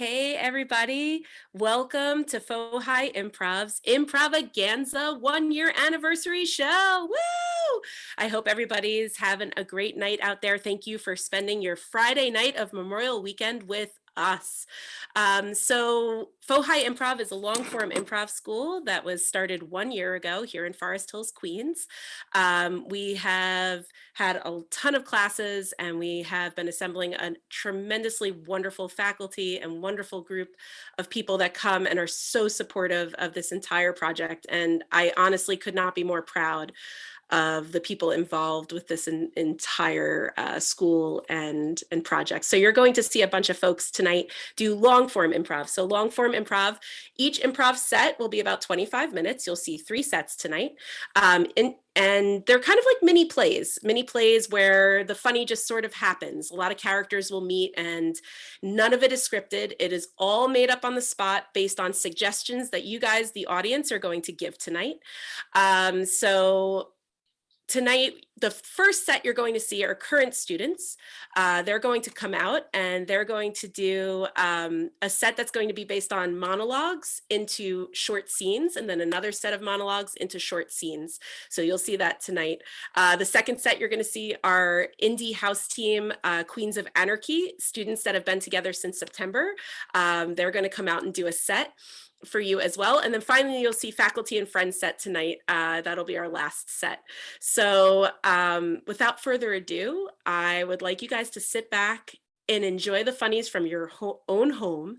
Hey, everybody. Welcome to FoHi Improv's Improvaganza 1 year anniversary show. Woo! I hope everybody's having a great night out there. Thank you for spending your Friday night of Memorial Weekend with us. FoHi Improv is a long form improv school that was started 1 year ago here in Forest Hills, Queens. We have had a ton of classes and we have been assembling a tremendously wonderful faculty and wonderful group of people that come and are so supportive of this entire project. And I honestly could not be more proud of the people involved with this entire school and project. So you're going to see a bunch of folks tonight do long form improv. So long form improv, each improv set will be about 25 minutes. You'll see 3 sets tonight. And they're kind of like mini plays where the funny just sort of happens. A lot of characters will meet and none of it is scripted. It is all made up on the spot based on suggestions that you guys, the audience, are going to give tonight. Tonight, the first set you're going to see are current students. They're going to come out and they're going to do a set that's going to be based on monologues into short scenes, and then another set of monologues into short scenes. So you'll see that tonight. The second set you're going to see are indie house team, Queens of Anarchy, students that have been together since September. They're going to come out and do a set for you as well. And then finally, you'll see faculty and friends set tonight. That'll be our last set. So without further ado, I would like you guys to sit back and enjoy the funnies from your own home.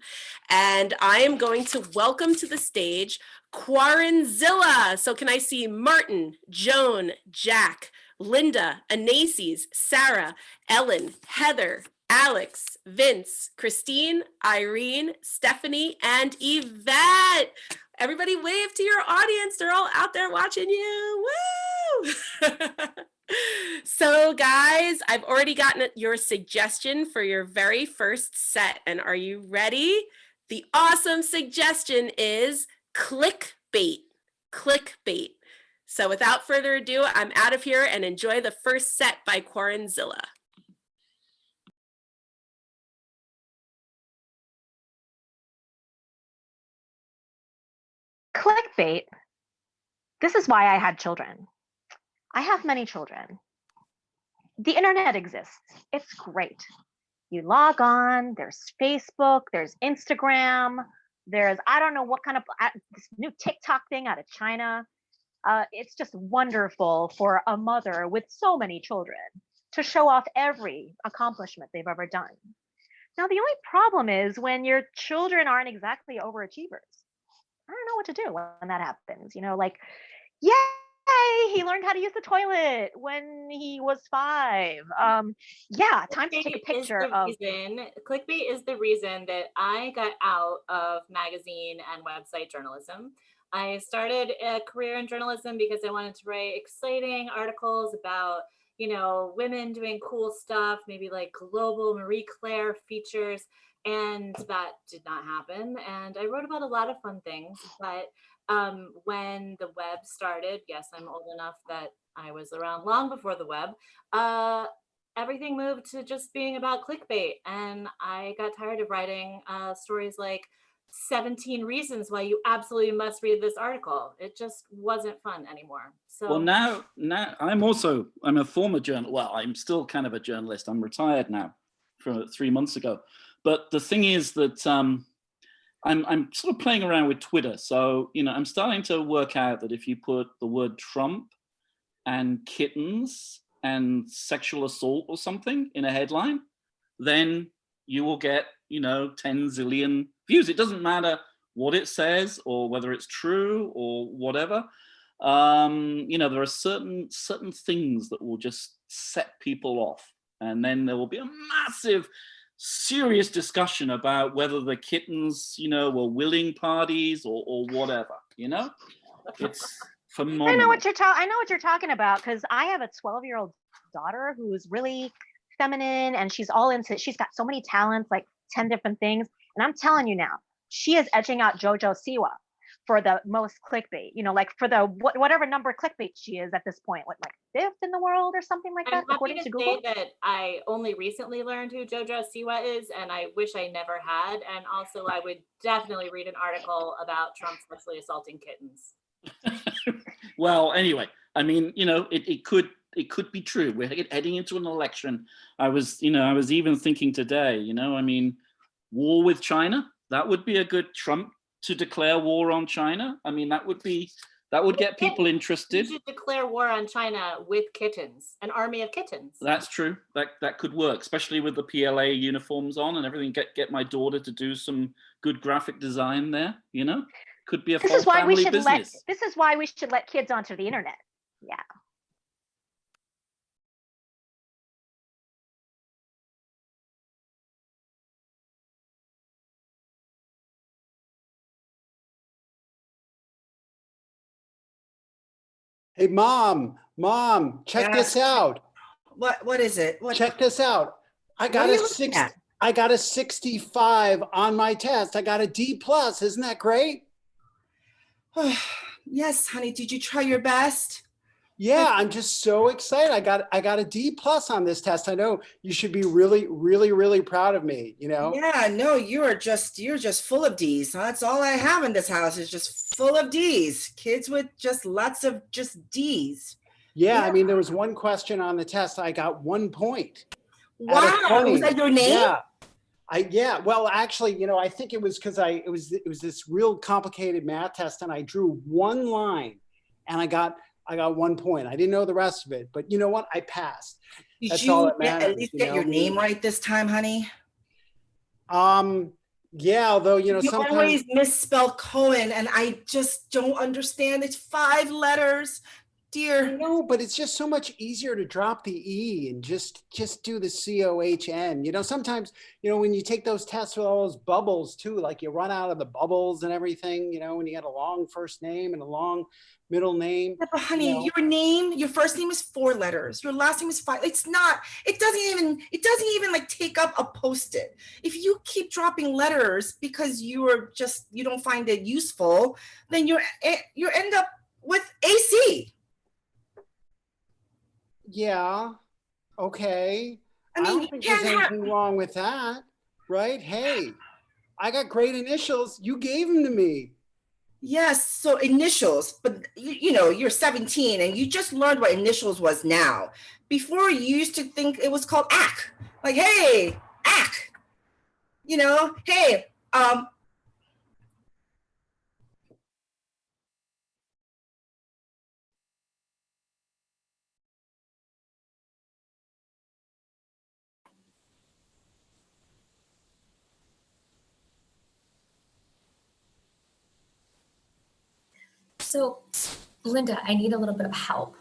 And I am going to welcome to the stage Quaranzilla. So can I see Martin, Joan, Jack, Linda, Anasis, Sarah, Ellen, Heather, Alex, Vince, Christine, Irene, Stephanie, and Yvette. Everybody wave to your audience. They're all out there watching you. Woo! So guys, I've already gotten your suggestion for your very first set. And are you ready? The awesome suggestion is clickbait. Clickbait. So without further ado, I'm out of here and enjoy the first set by Quaranzilla. Clickbait. This is why I had children. I have many children. The internet exists. It's great. You log on, there's Facebook, there's Instagram, there's, I don't know what kind of, this new TikTok thing out of China. It's just wonderful for a mother with so many children to show off every accomplishment they've ever done. Now, the only problem is when your children aren't exactly overachievers. I don't know what to do when that happens. You know, like, yay, he learned how to use the toilet when he was 5. Yeah, time to take a picture of. Clickbait is the reason that I got out of magazine and website journalism. I started a career in journalism because I wanted to write exciting articles about, women doing cool stuff, maybe like global Marie Claire features. And that did not happen. And I wrote about a lot of fun things, but when the web started, yes, I'm old enough that I was around long before the web, everything moved to just being about clickbait. And I got tired of writing stories like 17 reasons why you absolutely must read this article. It just wasn't fun anymore. So well, now I'm a former journalist. Well, I'm still kind of a journalist. I'm retired now from 3 months ago. But the thing is that I'm sort of playing around with Twitter. So, I'm starting to work out that if you put the word Trump and kittens and sexual assault or something in a headline, then you will get, 10 zillion views. It doesn't matter what it says or whether it's true or whatever. There are certain things that will just set people off. And then there will be a massive serious discussion about whether the kittens, were willing parties or whatever, It's phenomenal. I know what you're talking about, because I have a 12-year-old daughter who is really feminine and she's got so many talents, like 10 different things. And I'm telling you now, she is edging out JoJo Siwa. for the most clickbait, you know, like for the whatever number clickbait she is at this point, what, like 5th in the world or something like I'm that, happy according to to say Google? that I only recently learned who Jojo Siwa is, and I wish I never had. And also, I would definitely read an article about Trump sexually assaulting kittens. Well, anyway, I mean, you know, it could be true. We're heading into an election. I was even thinking today, you know, I mean, war with China, that would be a good Trump to declare war on China. I mean, that would get people interested. You should declare war on China with kittens, an army of kittens. That's true. That could work, especially with the PLA uniforms on and everything. Get my daughter to do some good graphic design there, you know? Could be a This whole is why we family should business. this is why we should let kids onto the internet. Yeah. Hey, mom, check this out. What is it? Check this out. I got are a you looking at? I got a 65 on my test. I got a D+. Isn't that great? Yes, honey. Did you try your best? Yeah, I'm just so excited. I got a D+ on this test. I know you should be really, really, really proud of me, you know? Yeah, no, you're just full of D's. That's all I have in this house is just full of D's. Kids with just lots of just D's. Yeah, I mean, there was one question on the test. I got 1 point. Out of Wow, 20. was that your name? Yeah. Well, actually, you know, I think it was because it was this real complicated math test, and I drew one line, and I got 1 point. I didn't know the rest of it, but you know what? I passed. Did That's you all that matters, at least you get know? your name right this time, honey? Yeah, although, you know, You sometimes always misspell Cohen, and I just don't understand. It's 5 letters, dear. no, but it's just so much easier to drop the E and just do the COHN. You know, sometimes, you know, when you take those tests with all those bubbles too, like you run out of the bubbles and everything, you know, when you got a long first name and a long middle name. Yeah, but honey, you know. your name, your first name is 4 letters. Your last name is 5. It doesn't even like take up a Post-it. If you keep dropping letters because you don't find it useful, then you end up with AC. Yeah, okay. I mean, don't you think there's can't have, anything wrong with that, right? Hey, I got great initials. You gave them to me. yes, so initials, but you know, you're 17 and you just learned what initials was now. Before you used to think it was called AC. Like, hey, AC. You know, hey, So, Linda, I need a little bit of help.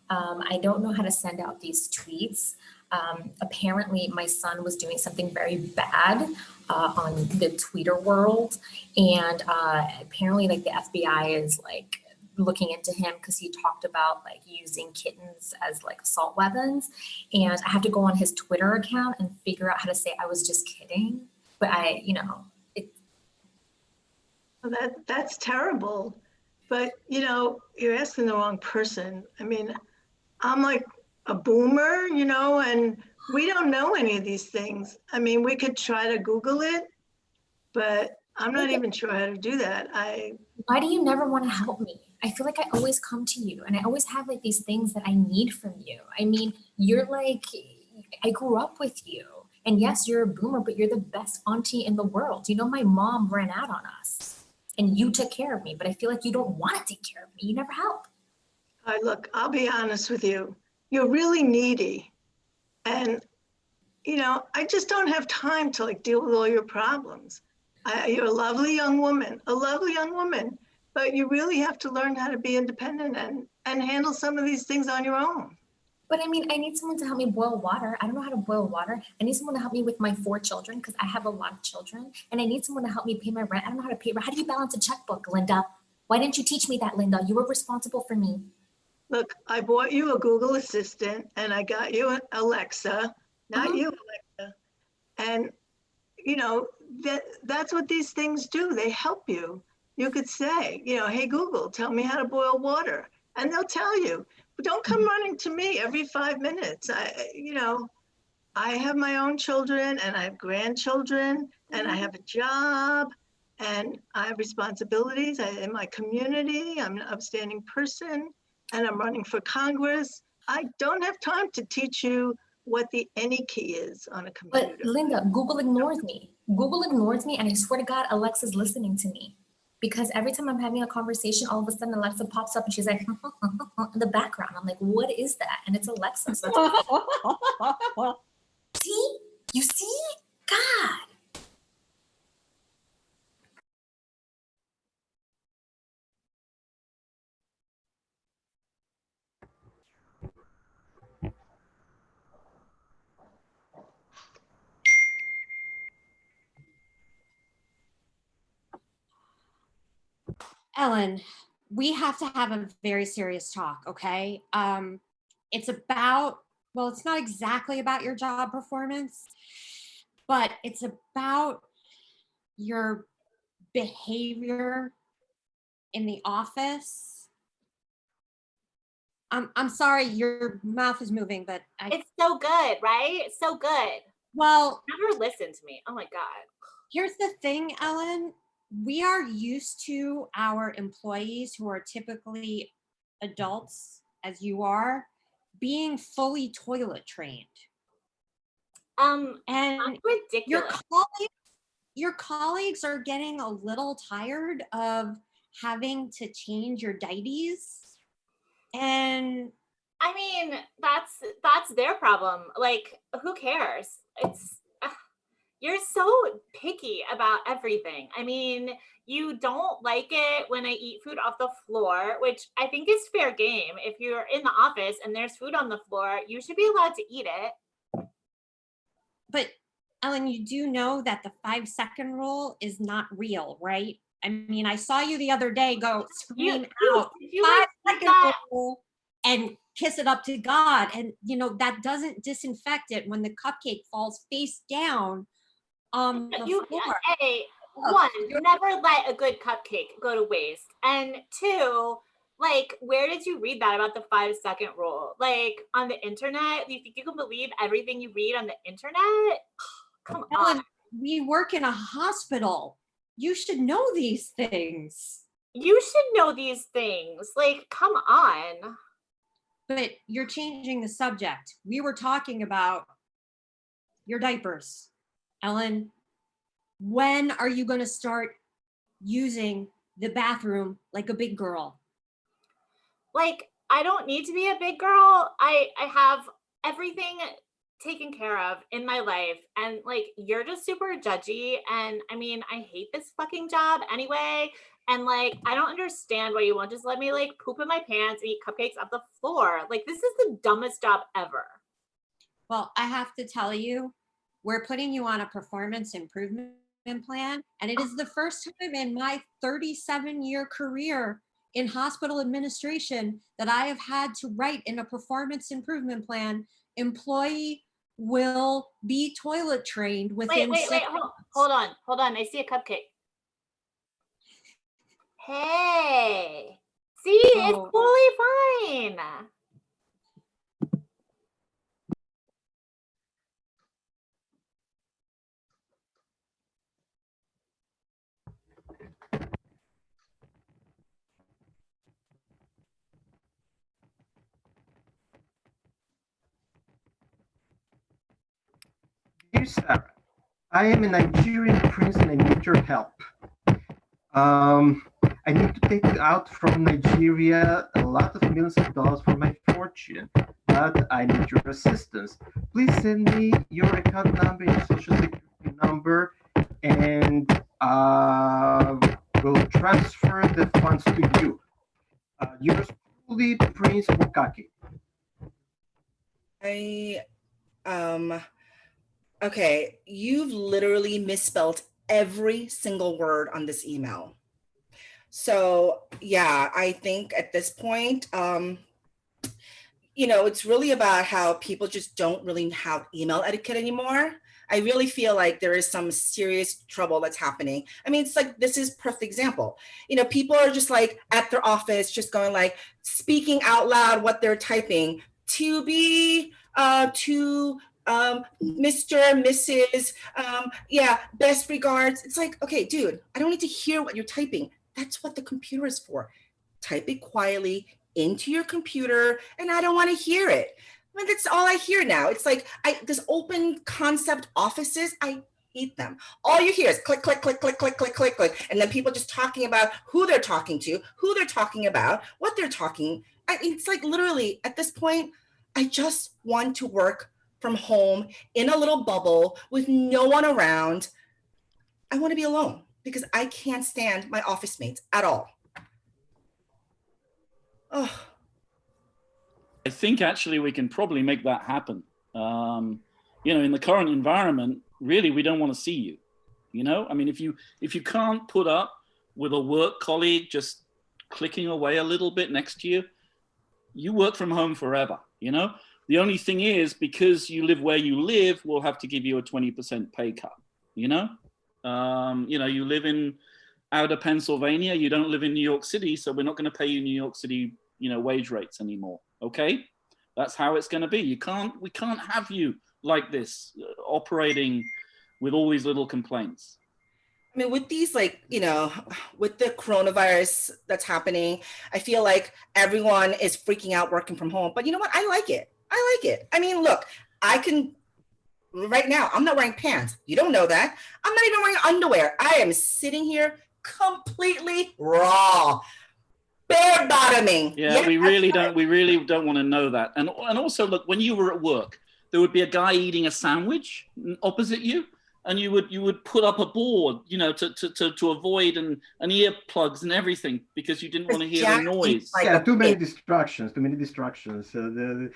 I don't know how to send out these tweets. Apparently, my son was doing something very bad on the Twitter world, and apparently, like the FBI is like looking into him because he talked about like using kittens as like assault weapons, and I have to go on his Twitter account and figure out how to say I was just kidding. But Well, that's terrible. But, you know, you're asking the wrong person. I mean, I'm like a boomer, you know, and we don't know any of these things. I mean, we could try to Google it, but I'm not even sure how to do that. Why do you never want to help me? I feel like I always come to you and I always have like these things that I need from you. I mean, you're like, I grew up with you. And yes, you're a boomer, but you're the best auntie in the world. You know, my mom ran out on us and you took care of me, but I feel like you don't want to take care of me. You never help. Look, I'll be honest with you. You're really needy. And, you know, I just don't have time to like deal with all your problems. You're a lovely young woman, but you really have to learn how to be independent and handle some of these things on your own. But I mean, I need someone to help me boil water. I don't know how to boil water. I need someone to help me with my 4 children because I have a lot of children. And I need someone to help me pay my rent. I don't know how to pay rent. How do you balance a checkbook, Linda? Why didn't you teach me that, Linda? You were responsible for me. Look, I bought you a Google Assistant and I got you an Alexa, not you, Alexa. And, you know, that's what these things do. They help you. You could say, hey, Google, tell me how to boil water. And they'll tell you. But don't come running to me every 5 minutes. I have my own children and I have grandchildren and I have a job and I have responsibilities in my community. I'm an upstanding person and I'm running for Congress. I don't have time to teach you what the any key is on a computer. But Linda, Google ignores me. Google ignores me, and I swear to God, Alexa's listening to me. Because every time I'm having a conversation, all of a sudden Alexa pops up and she's like, in the background. I'm like, what is that? And it's Alexa. So see? You see? God. Ellen, we have to have a very serious talk, okay? It's about, well, it's not exactly about your job performance, but it's about your behavior in the office. I'm sorry, your mouth is moving, but It's so good, right? It's so good. well, Never listen to me. Oh my God. here's the thing, Ellen. We are used to our employees who are typically adults, as you are, being fully toilet trained. That's And ridiculous. your colleagues are getting a little tired of having to change your diaties. And I mean, that's their problem. Like, who cares? You're so picky about everything. I mean, you don't like it when I eat food off the floor, which I think is fair game. If you're in the office and there's food on the floor, you should be allowed to eat it. but Ellen, you do know that the 5-second rule is not real, right? I mean, I saw you the other day go scream out if you like 5-second that, rule and kiss it up to God. And that doesn't disinfect it when the cupcake falls face down on the floor. one, never let a good cupcake go to waste. And two, like, where did you read that about the 5-second rule? Like, on the internet? You think you can believe everything you read on the internet? Come Ellen, on. we work in a hospital. You should know these things. You should know these things. Like, come on. But you're changing the subject. We were talking about your diapers. Ellen, when are you going to start using the bathroom like a big girl? Like, I don't need to be a big girl. I have everything taken care of in my life, and like, you're just super judgy, and I mean, I hate this fucking job anyway, and like, I don't understand why you won't just let me like poop in my pants and eat cupcakes off the floor. Like, this is the dumbest job ever. Well, I have to tell you, we're putting you on a performance improvement plan, and it is the first time in my 37-year career in hospital administration that I have had to write in a performance improvement plan, employee will be toilet trained within Wait, hold on. I see a cupcake. Hey, see, it's totally fine. Dear Sarah, I am a Nigerian prince and I need your help. I need to take out from Nigeria a lot of millions of dollars for my fortune, but I need your assistance. Please send me your account number, your social security number, and we'll transfer the funds to you. Yours truly, Prince Bukaki. Okay, you've literally misspelled every single word on this email. So yeah, I think at this point, it's really about how people just don't really have email etiquette anymore. I really feel like there is some serious trouble that's happening. I mean, it's like, this is perfect example. You know, people are just like at their office, just going like, speaking out loud what they're typing to be, Mr., Mrs., yeah, best regards. It's like, okay, dude, I don't need to hear what you're typing. That's what the computer is for. Type it quietly into your computer, and I don't want to hear it. I mean, that's all I hear now. It's like this open concept offices, I hate them. All you hear is click, click, click, click, click, click, click, click. And then people just talking about who they're talking to, who they're talking about, what they're talking. It's like literally at this point, I just want to work from home in a little bubble with no one around. I want to be alone because I can't stand my office mates at all. Oh. I think actually we can probably make that happen. You know, in the current environment, really, we don't want to see you. You know, I mean, if you can't put up with a work colleague just clicking away a little bit next to you, you work from home forever. You know, the only thing is, because you live where you live, we'll have to give you a 20% pay cut. You know, you live in outer Pennsylvania, you don't live in New York City, so we're not going to pay you New York City, wage rates anymore. Okay, that's how it's going to be. We can't have you like this, operating with all these little complaints. I mean, with these, with the coronavirus that's happening, I feel like everyone is freaking out working from home. But you know what? I like it. I mean, look, right now, I'm not wearing pants. You don't know that. I'm not even wearing underwear. I am sitting here completely raw. Bare bottoming. Yeah, we really don't want to know that. And also, look, when you were at work, there would be a guy eating a sandwich opposite you, and you would put up a board, to avoid and earplugs and everything, because you didn't want to hear the noise. Yeah, too many distractions. You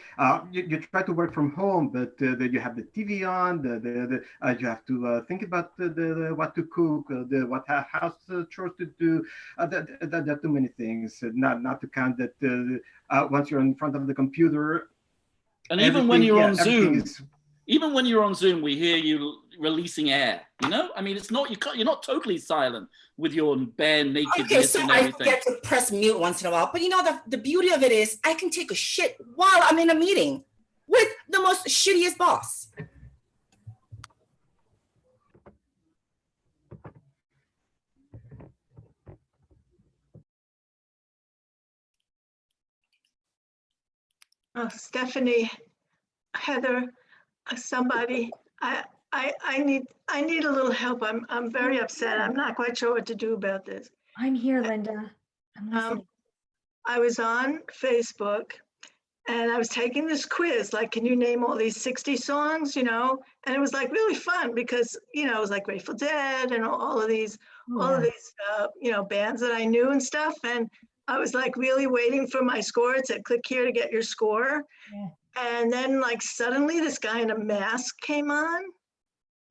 try to work from home, but you have the TV on. You have to think about what to cook, what house chores to do. There are too many things. Not to count that once you're in front of the computer. And even when you're on Zoom, we hear you releasing air. I mean, you're not totally silent with your bare nakedness and everything. I forget to press mute once in a while. But the beauty of it is I can take a shit while I'm in a meeting with the most shittiest boss. Oh, Stephanie, Heather, somebody, I need a little help. I'm very upset. I'm not quite sure what to do about this. I'm here, Linda. I'm listening. I was on Facebook and I was taking this quiz, like, can you name all these 60 songs, and it was like really fun because, it was like Grateful Dead and all of these bands that I knew and stuff. And I was like really waiting for my score. It said, click here to get your score. Yeah. And then like suddenly this guy in a mask came on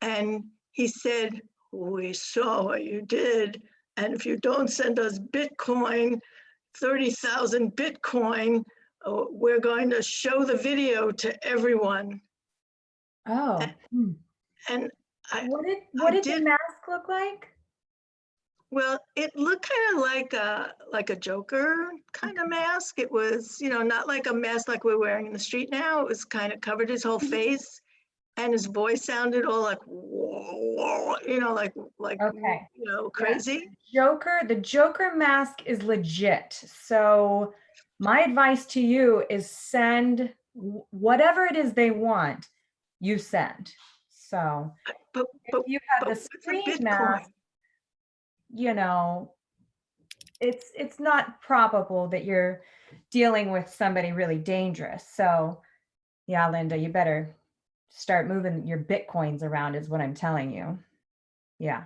and he said, we saw what you did. And if you don't send us Bitcoin, 30,000 Bitcoin, we're going to show the video to everyone. Oh. And what did the mask look like? Well, it looked kind of like a Joker kind of mask. It was, not like a mask like we're wearing in the street now. It was kind of covered his whole face, and his voice sounded all like, whoa, okay. crazy. Yeah. The Joker mask is legit. So my advice to you is send whatever it is they want, you send. So but if you have the screen mask, it's not probable that you're dealing with somebody really dangerous. So yeah, Linda, you better start moving your Bitcoins around is what I'm telling you. Yeah.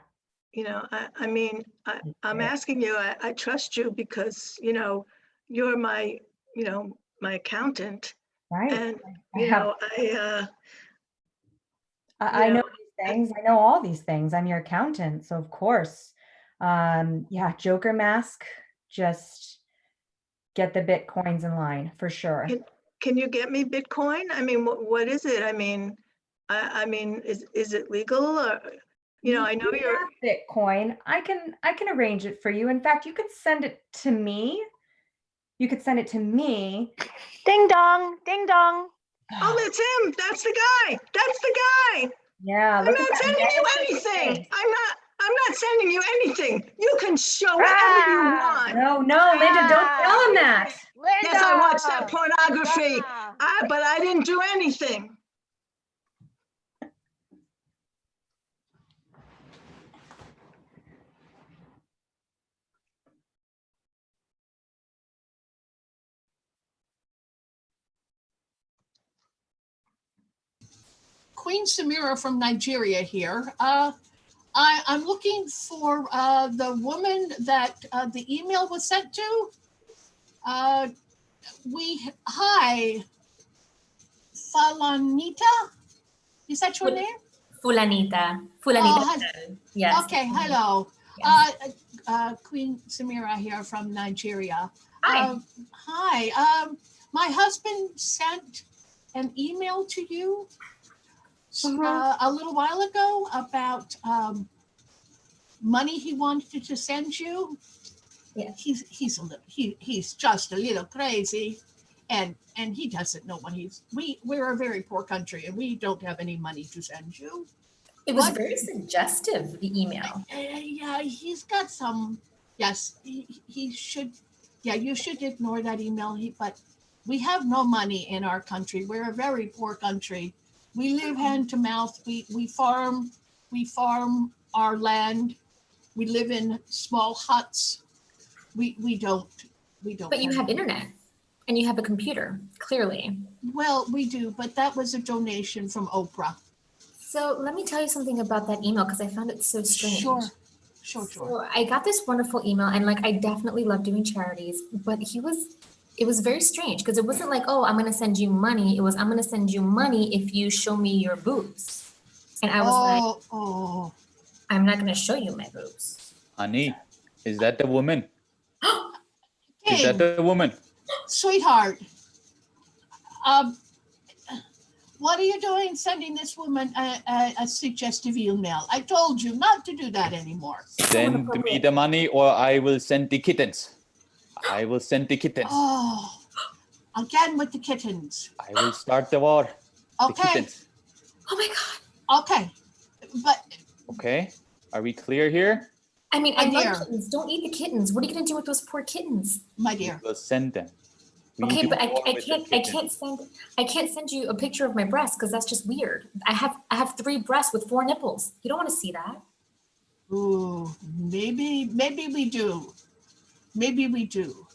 I'm asking you, I trust you because, you're my accountant. Right. And, I know these things. I know all these things. I'm your accountant. So of course, Joker mask, just get the Bitcoins in line for sure. Can you get me Bitcoin? I mean, what is it? I mean, I mean, is it legal? Or, I know You you're. have Bitcoin. I can arrange it for you. In fact, you could send it to me. You could send it to me. Ding dong, ding dong. Oh, that's him. That's the guy. That's the guy. Yeah, I'm look at not that sending you menacing anything. face. I'm not sending you anything. You can show whatever you Ah, want. No, Linda, don't tell him that. Yes, I watched that Linda. pornography, Linda. but I didn't do anything. Queen Samira from Nigeria here. I'm looking for the woman that the email was sent to. Hi, Falanita? Is that your name? Fulanita. Oh, Yes. okay, hello. Yes. Queen Samira here from Nigeria. Hi. Hi, my husband sent an email to you a little while ago about money he wanted to send you. Yeah. He's just a little crazy, and he doesn't know what we're a very poor country and we don't have any money to send you. It was very suggestive, the email. Yeah, he's got some. Yes, he should. Yeah, you should ignore that email. But we have no money in our country. We're a very poor country. We live hand to mouth. We farm our land. We live in small huts. We don't. But you have internet and you have a computer, clearly. Well, we do, but that was a donation from Oprah. So let me tell you something about that email because I found it so strange. Sure. So I got this wonderful email and I definitely love doing charities, but it was very strange because it wasn't like, oh, I'm going to send you money. It was, I'm going to send you money if you show me your boobs. And I was I'm not going to show you my boobs. Honey, is that the woman? Is that the woman? Sweetheart, what are you doing sending this woman a suggestive email? I told you not to do that anymore. Send me the money or I will send the kittens. I will send the kittens. Oh, again with the kittens. I will start the war. Okay. The kittens. Oh my God. Okay, but. Okay, are we clear here? I mean, I love kittens. Don't eat the kittens. What are you going to do with those poor kittens? My dear. We'll send them. Okay, but I can't send you a picture of my breast because that's just weird. I have 3 breasts with 4 nipples. You don't want to see that. Ooh, maybe we do. Maybe we do.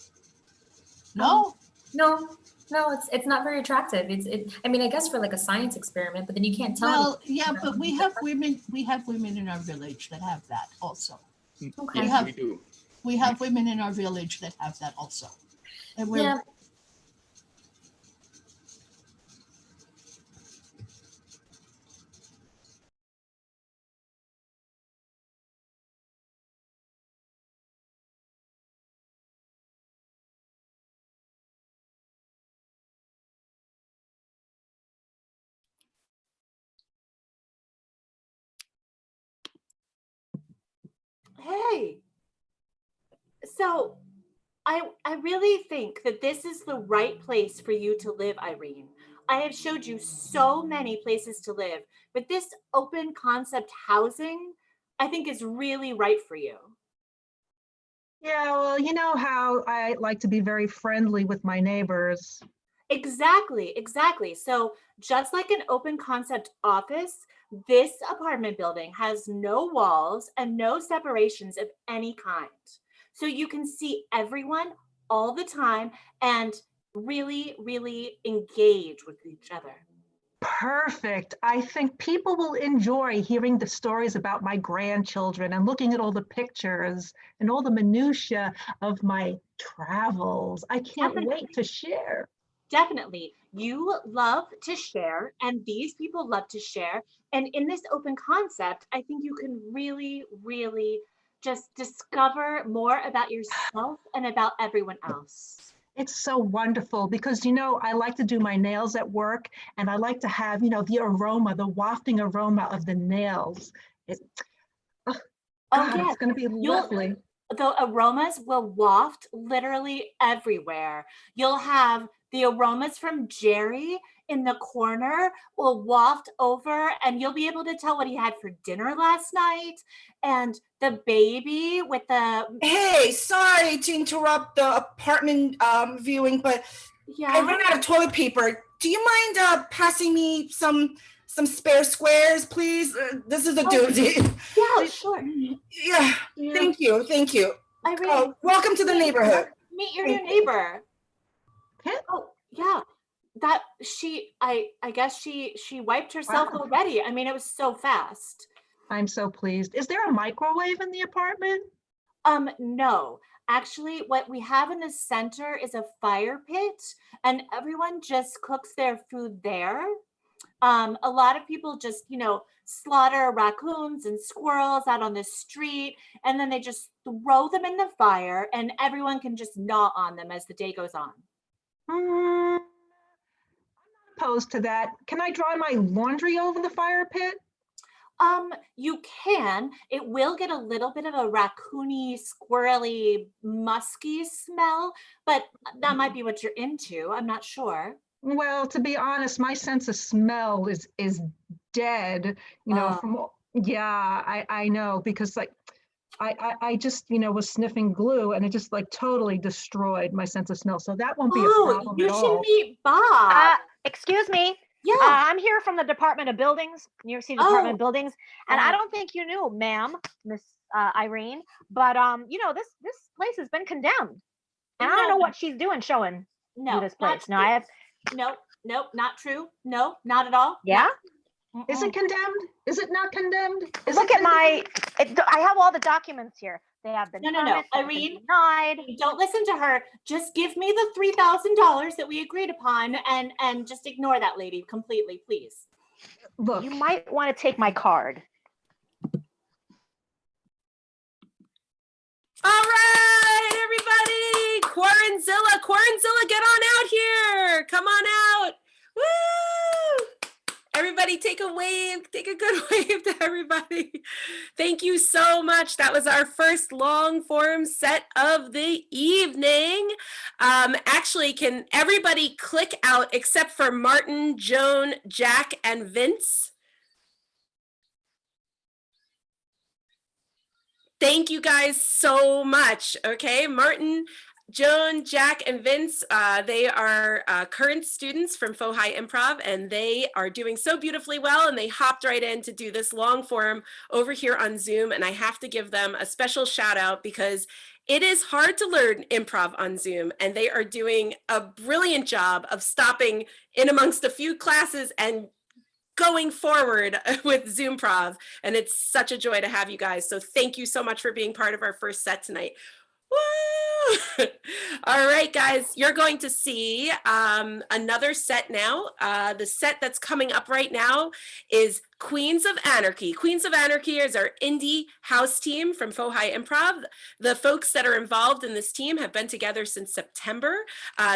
No? No, it's not very attractive. I mean, I guess for a science experiment, but then you can't tell. Well, yeah, but we have women in our village that have that also. Okay. Yes, we do. We have women in our village that have that also. And we're, yeah. Hey, so I really think that this is the right place for you to live, Irene. I have showed you so many places to live, but this open concept housing, I think is really right for you. Yeah, well, you know how I like to be very friendly with my neighbors. Exactly. So just like an open concept office, this apartment building has no walls and no separations of any kind. So you can see everyone all the time and really, really engage with each other. Perfect. I think people will enjoy hearing the stories about my grandchildren and looking at all the pictures and all the minutiae of my travels. I can't wait to share. Definitely. You love to share, and these people love to share. And in this open concept, I think you can really, really just discover more about yourself and about everyone else. It's so wonderful because, I like to do my nails at work and I like to have, the aroma, the wafting aroma of the nails. Oh, God, yeah, it's going to be lovely. The aromas will waft literally everywhere. You'll have the aromas from Jerry in the corner will waft over, and you'll be able to tell what he had for dinner last night. And the baby with the... Hey, sorry to interrupt the apartment viewing, but I ran out of toilet paper. Do you mind passing me some spare squares, please? This is a doozy. Yeah, sure. Yeah, thank you. Irene, welcome to the neighborhood. Meet your new neighbor. Oh, yeah. That I guess she wiped herself already. I mean, it was so fast. I'm so pleased. Is there a microwave in the apartment? No. Actually, what we have in the center is a fire pit, and everyone just cooks their food there. A lot of people just, slaughter raccoons and squirrels out on the street, and then they just throw them in the fire, and everyone can just gnaw on them as the day goes on. I'm not opposed to that. Can I dry my laundry over the fire pit? You can. It will get a little bit of a raccoony, squirrely, musky smell, but that might be what you're into. I'm not sure. Well, to be honest, my sense of smell is dead, I know, because I just, was sniffing glue and it just totally destroyed my sense of smell. So that won't be a problem you at should all. meet Bob. Excuse me. Yeah. I'm here from the Department of Buildings, New York City Department of Buildings. And I don't think you knew, ma'am, Miss Irene, but this place has been condemned. And I don't know what she's doing showing you this place. Nope, not true. No, not at all. Yeah? Is it condemned? Is it not condemned? Look at I have all the documents here. They have been No, Irene, don't listen to her. Just give me the $3,000 that we agreed upon and just ignore that lady completely, please. Look, you might want to take my card. All right, everybody, Quaranzilla, get on out here. Come on out. Woo! Everybody take a wave, take a good wave to everybody. Thank you so much. That was our first long form set of the evening. Actually, can everybody click out except for Martin, Joan, Jack, and Vince? Thank you guys so much. Okay, Martin, Joan, Jack, and Vince, they are current students from FoHi Improv, and they are doing so beautifully well, and they hopped right in to do this long form over here on Zoom, and I have to give them a special shout out because it is hard to learn improv on Zoom, and they are doing a brilliant job of stopping in amongst a few classes and going forward with Zoomprov, and it's such a joy to have you guys. So thank you so much for being part of our first set tonight. Woo! All right, guys, you're going to see another set now. The set that's coming up right now is Queens of Anarchy. Queens of Anarchy is our indie house team from FoHi Improv. The folks that are involved in this team have been together since September.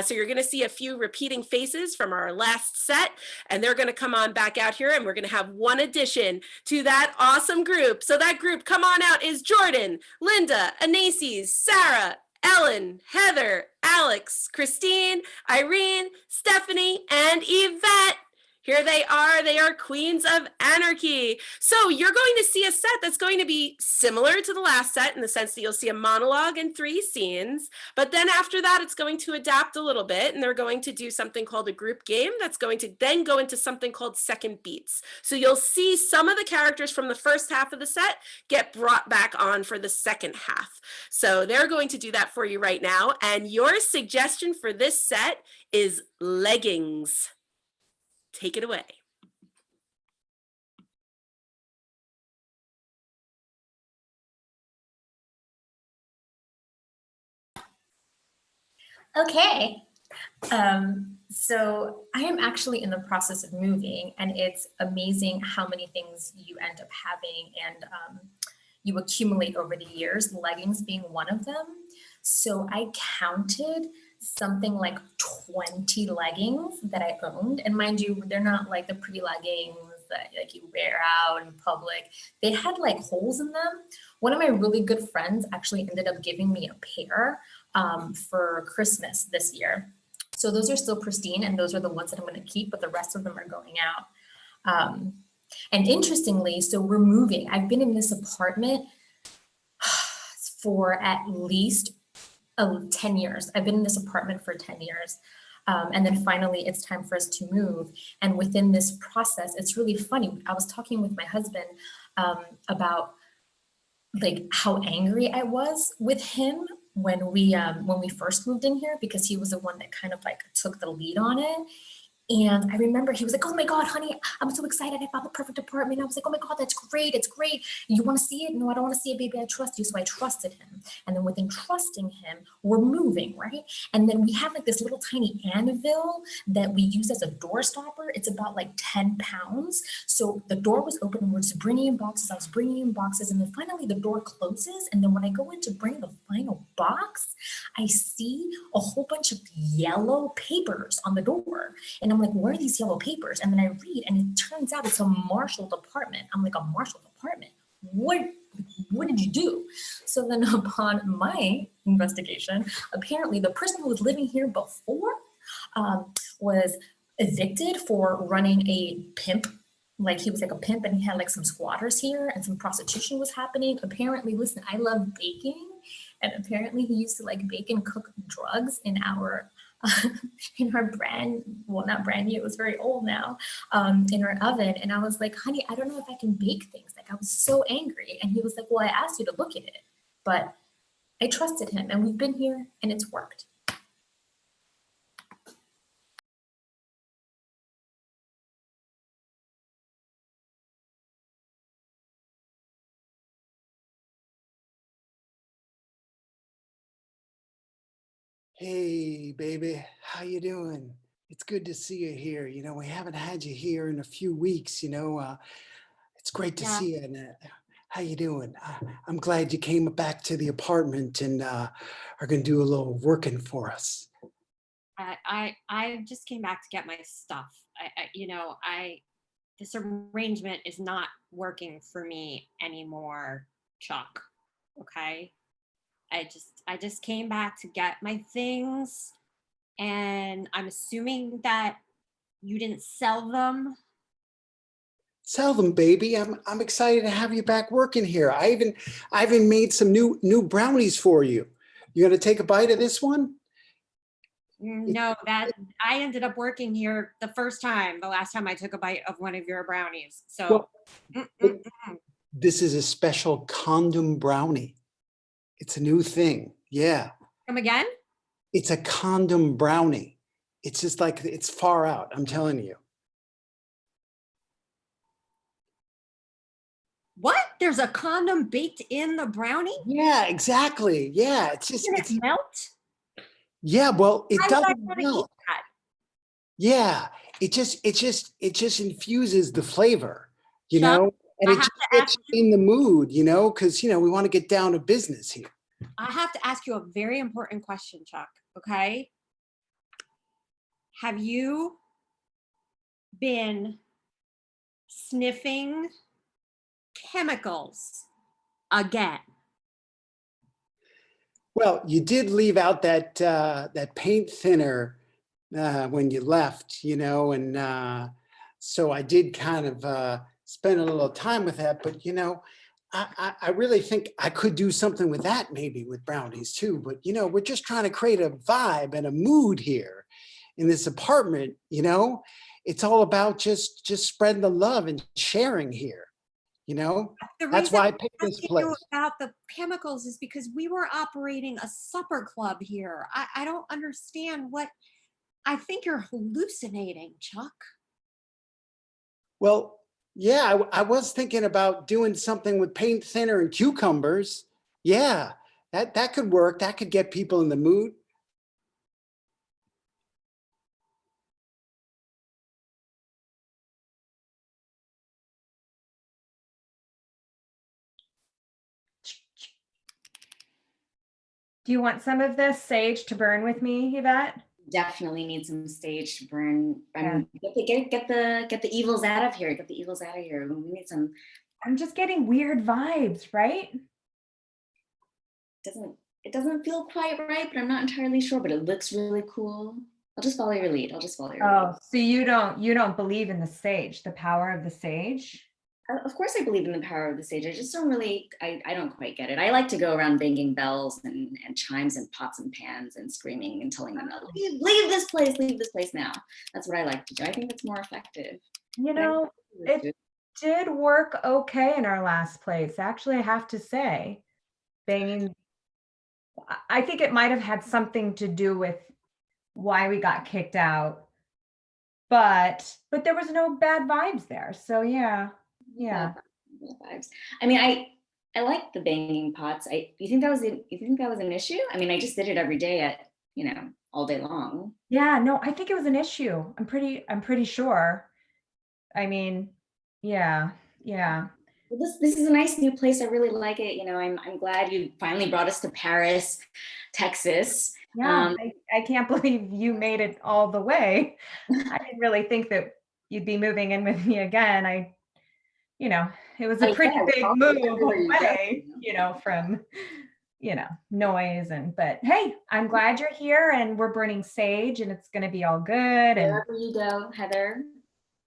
So you're gonna see a few repeating faces from our last set, and they're gonna come on back out here, and we're gonna have one addition to that awesome group. So that group, come on out, is Jordan, Linda, Anasis, Sarah, Ellen, Heather, Alex, Christine, Irene, Stephanie, and Yvette. Here they are Queens of Anarchy. So you're going to see a set that's going to be similar to the last set in the sense that you'll see a monologue and 3 scenes, but then after that, it's going to adapt a little bit, and they're going to do something called a group game that's going to then go into something called second beats. So you'll see some of the characters from the first half of the set get brought back on for the second half. So they're going to do that for you right now, and your suggestion for this set is leggings. Take it away. Okay. So I am actually in the process of moving, and it's amazing how many things you end up having and you accumulate over the years, leggings being one of them. So I counted something like 20 leggings that I owned. And mind you, they're not like the pretty leggings that like you wear out in public. They had like holes in them. One of my really good friends actually ended up giving me a pair for Christmas this year. So those are still pristine, and those are the ones that I'm going to keep, but the rest of them are going out. And interestingly, so we're moving. I've been in this apartment for at least 10 years. I've been in this apartment for 10 years. And then finally it's time for us to move. And within this process, it's really funny. I was talking with my husband about like how angry I was with him when we first moved in here, because he was the one that kind of like took the lead on it. And I remember he was like, oh my God, honey, I'm so excited. I found the perfect apartment. I was like, oh my God, that's great. It's great. You want to see it? No, I don't want to see it, baby. I trust you. So I trusted him. And then within trusting him, we're moving, right? And then we have like this little tiny anvil that we use as a door stopper. It's about like 10 pounds. So the door was open and we're just bringing in boxes. I was bringing in boxes. And then finally the door closes. And then when I go in to bring the final box, I see a whole bunch of yellow papers on the door. And I'm like, where are these yellow papers? And then I read, and it turns out it's a marshaled apartment. I'm like, a marshaled apartment? What did you do? So then upon my investigation, apparently the person who was living here before was evicted for running a pimp. Like he was like a pimp and he had like some squatters here and some prostitution was happening. Apparently, listen, I love baking. And apparently he used to like bake and cook drugs in our well, not brand new, it was very old now, in our oven. And I was like, honey, I don't know if I can bake things. Like I was so angry. And he was like, well, I asked you to look at it, but I trusted him and we've been here and it's worked. Hey, baby, how you doing? It's good to see you here. You know, we haven't had you here in a few weeks, you know. It's great to see you. And how you doing? I'm glad you came back to the apartment and are going to do a little working for us. I just came back to get my stuff. This arrangement is not working for me anymore, Chuck. Okay. I just came back to get my things, and I'm assuming that you didn't sell them. Sell them, baby. I'm excited to have you back working here. I even made some new brownies for you. You gonna take a bite of this one? No, that I ended up working here the last time I took a bite of one of your brownies. So this is a special condom brownie. It's a new thing. Yeah. Come again? It's a condom brownie. It's just like, it's far out. I'm telling you. What? There's a condom baked in the brownie? Yeah, exactly. Yeah. It's just, Does it melt? Yeah, well, it doesn't How melt. Yeah. It just infuses the flavor, you know, and it just gets you in the mood, you know, because, you know, we want to get down to business here. I have to ask you a very important question, Chuck, okay? Have you been sniffing chemicals again? Well, you did leave out that that paint thinner when you left, you know, and so I did kind of spend a little time with that, but you know, I really think I could do something with that, maybe with brownies too. But you know, we're just trying to create a vibe and a mood here in this apartment. You know, it's all about just spreading the love and sharing here. You know, that's why I picked this place. About the chemicals is because we were operating a supper club here. I don't understand what. I think you're hallucinating, Chuck. Well, yeah, I was thinking about doing something with paint thinner and cucumbers. Yeah, that could work. That could get people in the mood. Do you want some of this sage to burn with me, Yvette? Definitely need some sage to burn. Yeah. Get the evils out of here. Get the evils out of here. We need some. I'm just getting weird vibes, right? It doesn't feel quite right, but I'm not entirely sure. But it looks really cool. I'll just follow your lead. Oh, so you don't believe in the sage, the power of the sage? Of course I believe in the power of the sage. I just don't really, I don't quite get it. I like to go around banging bells and chimes and pots and pans and screaming and telling them, leave this place now. That's what I like to do. I think it's more effective. You know, it did work okay in our last place. Actually, I have to say, banging, I think it might have had something to do with why we got kicked out, but there was no bad vibes there. So yeah. Vibes. I mean, I like the banging pots. You think that was an issue? I mean, I just did it every day at, all day long. Yeah, no, I think it was an issue. I'm pretty sure. I mean, yeah. Well, this is a nice new place. I really like it. I'm glad you finally brought us to Paris, Texas. Yeah, I can't believe you made it all the way. I didn't really think that you'd be moving in with me again. It was a pretty big move away, from, noise but hey, I'm glad you're here and we're burning sage and it's going to be all good. And wherever you go, Heather.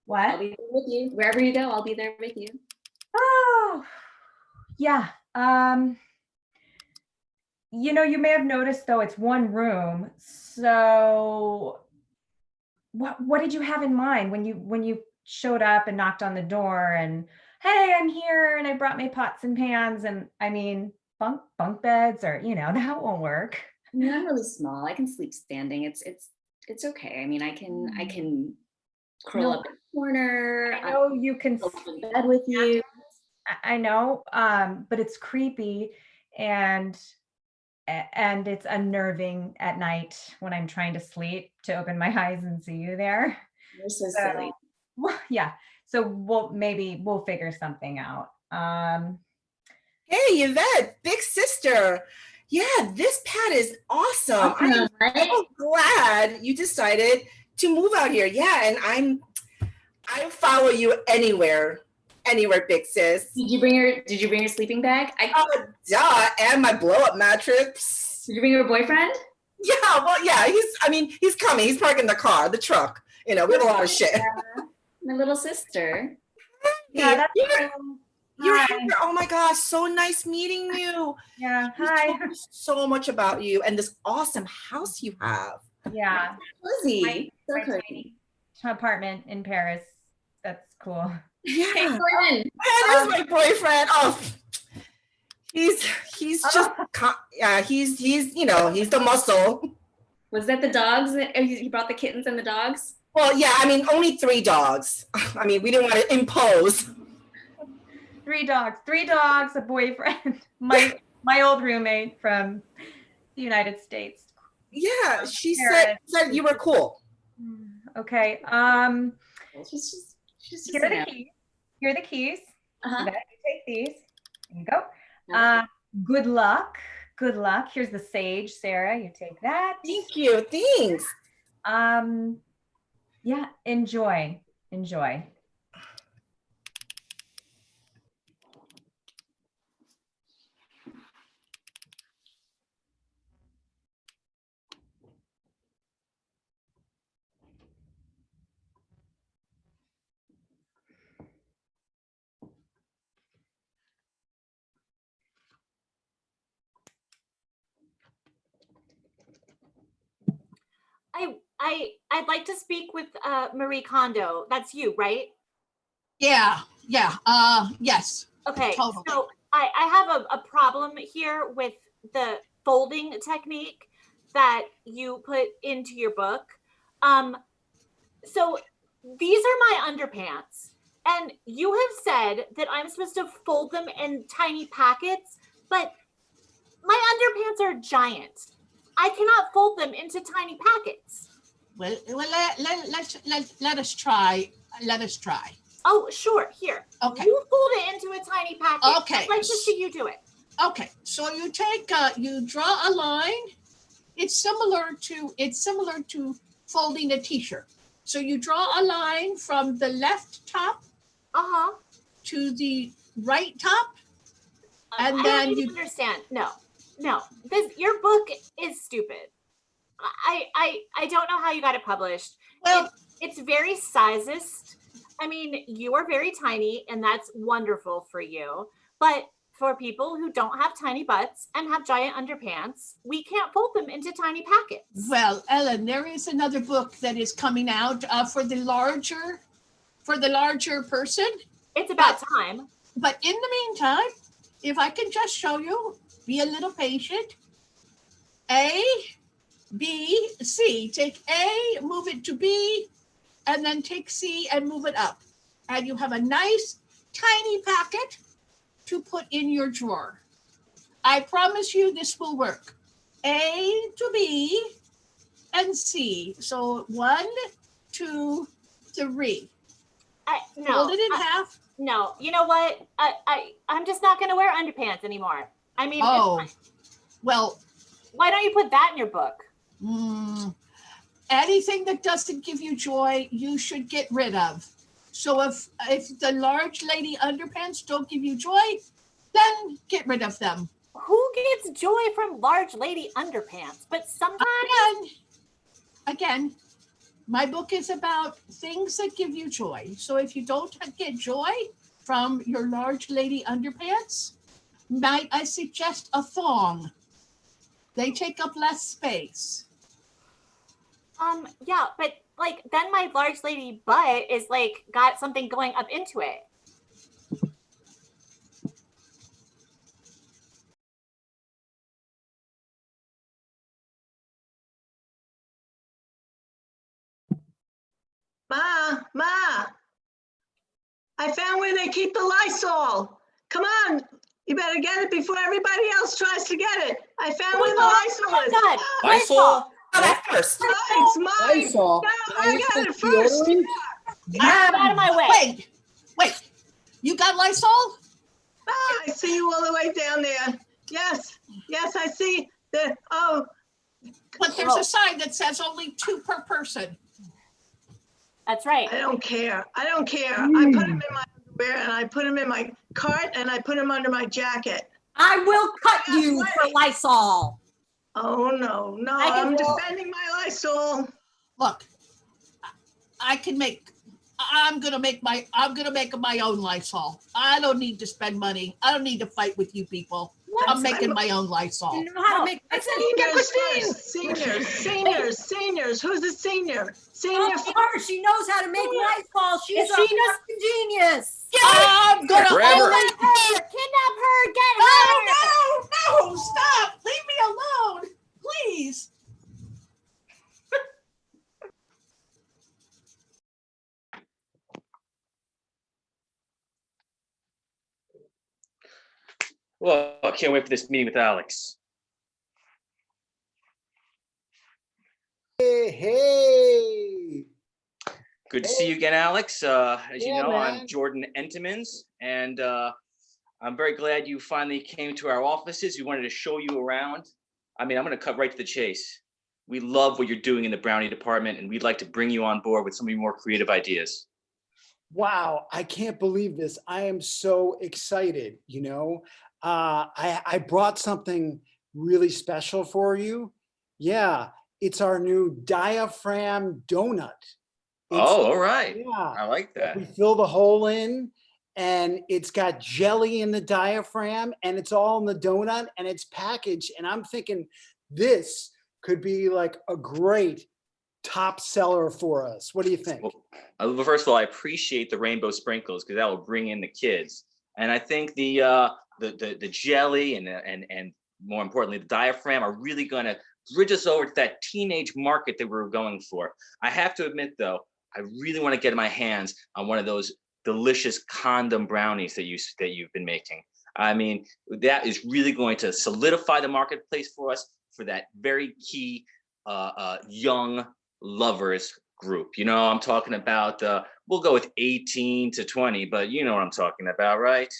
What? I'll be there with you. Wherever you go, I'll be there with you. Oh, yeah. You may have noticed though, it's one room. So what did you have in mind when you showed up and knocked on the door and, hey, I'm here and I brought my pots and pans, and I mean, bunk beds or, that won't work. I mean, I'm really small. I can sleep standing. It's okay. I mean, I can curl up in the corner. I know you can sleep in bed with you. I know, but it's creepy and it's unnerving at night when I'm trying to sleep to open my eyes and see you there. You're so silly. Well, yeah. So we'll figure something out. Hey, Yvette, big sister. Yeah, this pad is awesome. I'm so glad you decided to move out here. Yeah, and I follow you anywhere, big sis. Did you bring your sleeping bag? Duh, and my blow-up mattress. Did you bring your boyfriend? Yeah, well, yeah, he's coming. He's parking the car, the truck. We have a lot of shit. My little sister. Yeah, that's you're here. Oh my gosh, so nice meeting you. Yeah, hi. So much about you and this awesome house you have. Yeah. Cozy. So cozy. Apartment in Paris. That's cool. Yeah. Hey, Gordon. That is my boyfriend. Oh, he's just he's he's the muscle. Was that the dogs? He brought the kittens and the dogs? Well, yeah, I mean, only 3 dogs. I mean, we didn't want to impose. 3 dogs, a boyfriend, my old roommate from the United States. Yeah, she said you were cool. Okay. She's here are the keys. Here are the keys. You take these. There you go. Good luck. Good luck. Here's the sage, Sarah. You take that. Thank you. Thanks. Yeah, enjoy. I'd like to speak with Marie Kondo. That's you, right? Yeah. Yes. Okay. Totally. So I have a problem here with the folding technique that you put into your book. So these are my underpants, and you have said that I'm supposed to fold them in tiny packets, but my underpants are giant. I cannot fold them into tiny packets. Well, let us try. Let us try. Oh, sure. Here. Okay. You fold it into a tiny packet. Okay. I'd like to see you do it. Okay, so you take, you draw a line. It's similar to folding a t-shirt. So you draw a line from the left top to the right top, and I then don't you even understand. No, your book is stupid. I don't know how you got it published. Well, it's very sizist. I mean, you are very tiny, and that's wonderful for you. But for people who don't have tiny butts and have giant underpants, we can't fold them into tiny packets. Well, Ellen, there is another book that is coming out for the larger person. It's about time. But in the meantime, if I can just show you, be a little patient. A, B, C. Take A, move it to B, and then take C and move it up. And you have a nice tiny packet to put in your drawer. I promise you this will work. A to B and C. So 1, 2, 3. No, Fold it in half. No, you know what? I'm just not going to wear underpants anymore. I mean, well, why don't you put that in your book? Anything that doesn't give you joy, you should get rid of. So if the large lady underpants don't give you joy, then get rid of them. Who gets joy from large lady underpants? But sometimes... Again, my book is about things that give you joy. So if you don't get joy from your large lady underpants, might I suggest a thong? They take up less space. Yeah, but like then my large lady butt is like got something going up into it. Ma, I found where they keep the Lysol. Come on, you better get it before everybody else tries to get it. I found where the Lysol is. God. Lysol? That first. It's mine. Lysol? No, I got it first. Get out of my way. Wait. You got Lysol? Ah, I see you all the way down there. Yes, I see the, But there's a sign that says only 2 per person. That's right. I don't care. I put them in my underwear and I put them in my cart and I put them under my jacket. I will cut you for Lysol. Oh, no, I'm defending my Lysol. Look, I'm gonna make my own Lysol. I don't need to spend money. I don't need to fight with you people. I'm making my own Lysol. You know how to make Seniors. Who's the senior? Of course, she knows how to make Lysol. She's a fucking genius. I'm gonna Kidnap her. Get her. No, stop. Leave me alone, please. Well, I can't wait for this meeting with Alex. Hey. Good to see you again, Alex. As you know, man. I'm Jordan Entemans, and I'm very glad you finally came to our offices. We wanted to show you around. I mean, I'm going to cut right to the chase. We love what you're doing in the brownie department, and we'd like to bring you on board with some of your more creative ideas. Wow, I can't believe this. I am so excited, I brought something really special for you. Yeah, it's our new diaphragm donut. All right. Yeah. I like that. We fill the hole in and it's got jelly in the diaphragm and it's all in the donut and it's packaged. And I'm thinking this could be like a great top seller for us. What do you think? Well, first of all, I appreciate the rainbow sprinkles because that will bring in the kids. And I think the jelly and more importantly, the diaphragm are really going to bridge us over to that teenage market that we're going for. I have to admit, though, I really want to get my hands on one of those delicious condom brownies that you've been making. I mean, that is really going to solidify the marketplace for us for that very key young lovers group. I'm talking about, we'll go with 18 to 20, but you know what I'm talking about, right?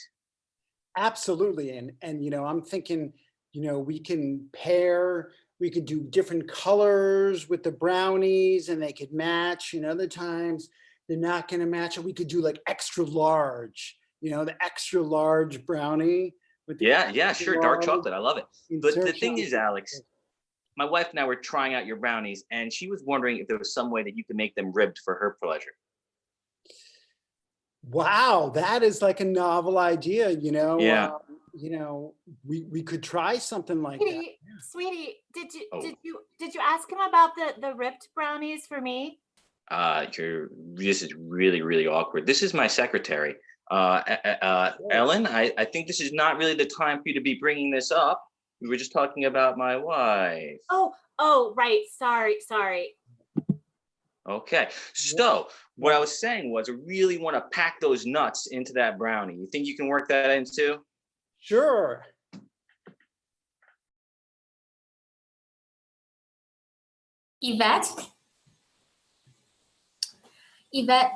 Absolutely. And you know, I'm thinking, you know, we could do different colors with the brownies and they could match, and other times they're not going to match. And we could do like extra large, you know, the extra large brownie with the Yeah, extra sure. Dark large chocolate. I love it. But the insert thing is, chocolate. Alex, my wife and I were trying out your brownies, and she was wondering if there was some way that you could make them ribbed for her pleasure. Wow, that is like a novel idea, you know. Yeah. You know, we could try something like that. Sweetie, did you Oh. did you ask him about the ripped brownies for me? This is really, really awkward. This is my secretary. Ellen, I think this is not really the time for you to be bringing this up. We were just talking about my wife. Oh, right. Sorry. Okay, so what I was saying was I really want to pack those nuts into that brownie. You think you can work that in too? Sure. Yvette? Yvette,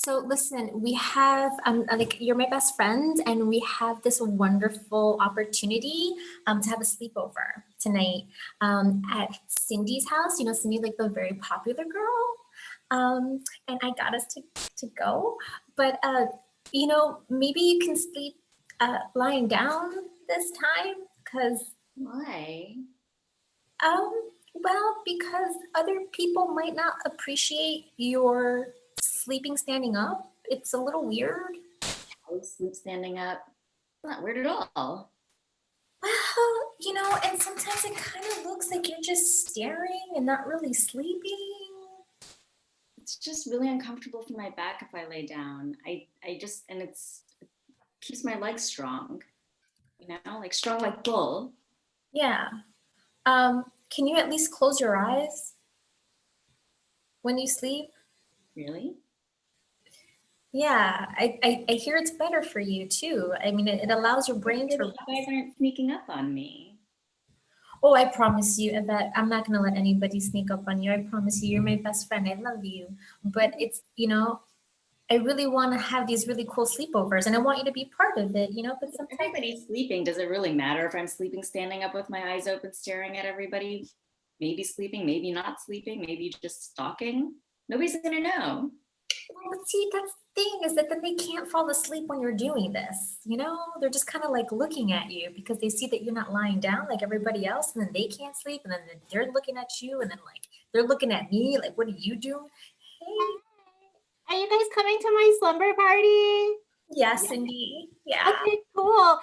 so listen, we have, like, you're my best friend, and we have this wonderful opportunity to have a sleepover tonight at Cindy's house. You know, Cindy, like the very popular girl. And I got us to go, but you know, maybe you can sleep lying down this time, because Why? well, because other people might not appreciate your sleeping standing up. It's a little weird. I sleep standing up. It's not weird at all. Well, you know, and sometimes it kind of looks like you're just staring and not really sleeping. It's just really uncomfortable for my back if I lay down. I just, and it keeps my legs strong, you know, like strong like bull. Yeah. Can you at least close your eyes when you sleep? Really? Yeah, I hear it's better for you too. I mean, it allows your brain to. You guys aren't sneaking up on me. Oh, I promise you, Yvette, I'm not gonna let anybody sneak up on you. I promise you, you're my best friend. I love you. But it's, you know, I really want to have these really cool sleepovers, and I want you to be part of it, you know, but sometimes. Everybody's sleeping. Does it really matter if I'm sleeping standing up with my eyes open, staring at everybody? Maybe sleeping, maybe not sleeping, maybe just stalking. Nobody's gonna know. Well, see, that's the thing, is that then they can't fall asleep when you're doing this, you know? They're just kind of like looking at you because they see that you're not lying down like everybody else, and then they can't sleep, and then they're looking at you, and then like they're looking at me like, what are you doing? Hey. Are you guys coming to my slumber party? Yes, Cindy. Yeah. Okay, cool.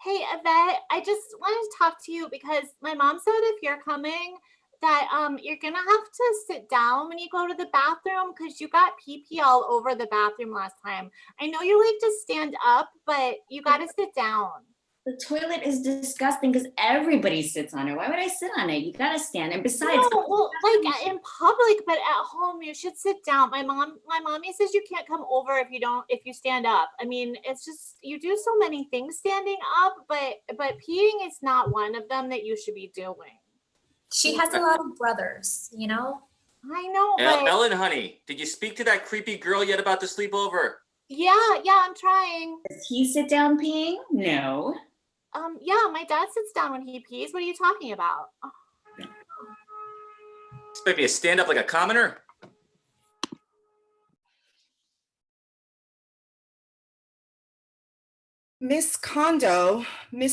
Hey, Yvette, I just wanted to talk to you because my mom said if you're coming, that you're gonna have to sit down when you go to the bathroom because you got pee all over the bathroom last time. I know you like to stand up, but you gotta sit down. The toilet is disgusting because everybody sits on it. Why would I sit on it? You gotta stand. And besides, No, well, like in public, but at home you should sit down. My mommy says you can't come over if you stand up. I mean, it's just you do so many things standing up, but peeing is not one of them that you should be doing. She has a lot of brothers, you know? I know, but Ellen, honey, did you speak to that creepy girl yet about the sleepover? yeah, I'm trying. Does he sit down peeing? No. Yeah, my dad sits down when he pees. What are you talking about? Oh. Expect me to stand up like a commoner? Miss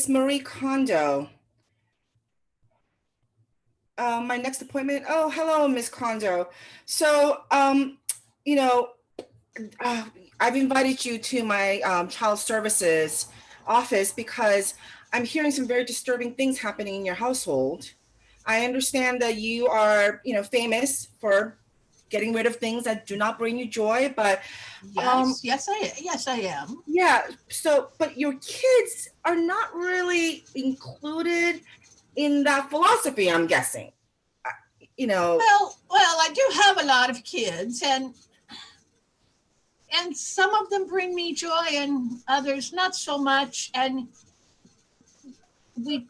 Marie Kondo. My next appointment. Oh, hello, Miss Kondo. So, you know, I've invited you to my child services office because I'm hearing some very disturbing things happening in your household. I understand that you are, you know, famous for getting rid of things that do not bring you joy, but yes, I am. Yeah. So, but your kids are not really included in that philosophy, I'm guessing. You know. Well, I do have a lot of kids, and some of them bring me joy, and others not so much. And you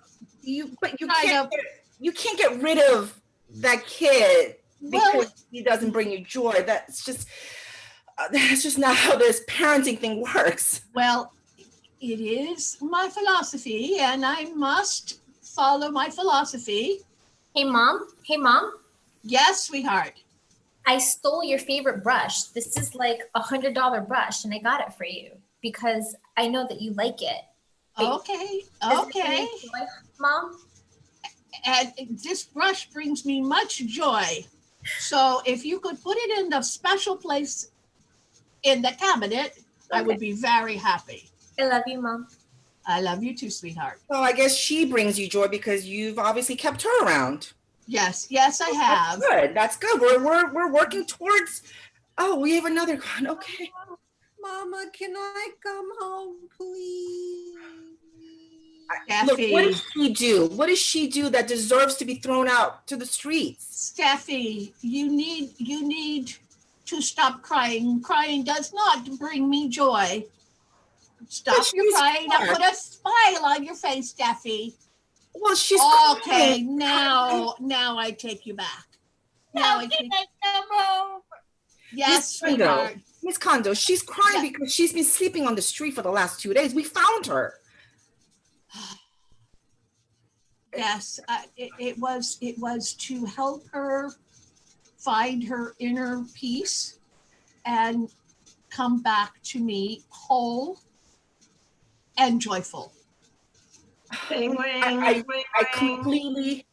can't get rid of that kid because he doesn't bring you joy. That's just That's just not how this parenting thing works. Well, it is my philosophy and I must follow my philosophy. Hey, Mom. Hey, Mom. Yes, sweetheart. I stole your favorite brush. This is like $100 brush, and I got it for you because I know that you like it. Okay, Does it bring okay. you joy, Mom? And this brush brings me much joy. So if you could put it in the special place in the cabinet, I would be very happy. I love you, Mom. I love you too, sweetheart. So I guess she brings you joy because you've obviously kept her around. Yes, yes, I have. That's good. That's good. We're working towards. Oh, we have another one. Okay. Mama, can I come home, please? Look, what Steffi, does she do? What does she do that deserves to be thrown out to the streets? Steffi, you need to stop crying. Crying does not bring me joy. Stop your crying and put a smile on your face, Steffi. Well, she's okay. crying. Now I take you back. Now I take. Yes, sweetheart. Miss Kondo, she's crying because she's been sleeping on the street for the last 2 days. We found her. Yes, it was to help her find her inner peace and come back to me whole and joyful. Ring, ring, I ring, completely.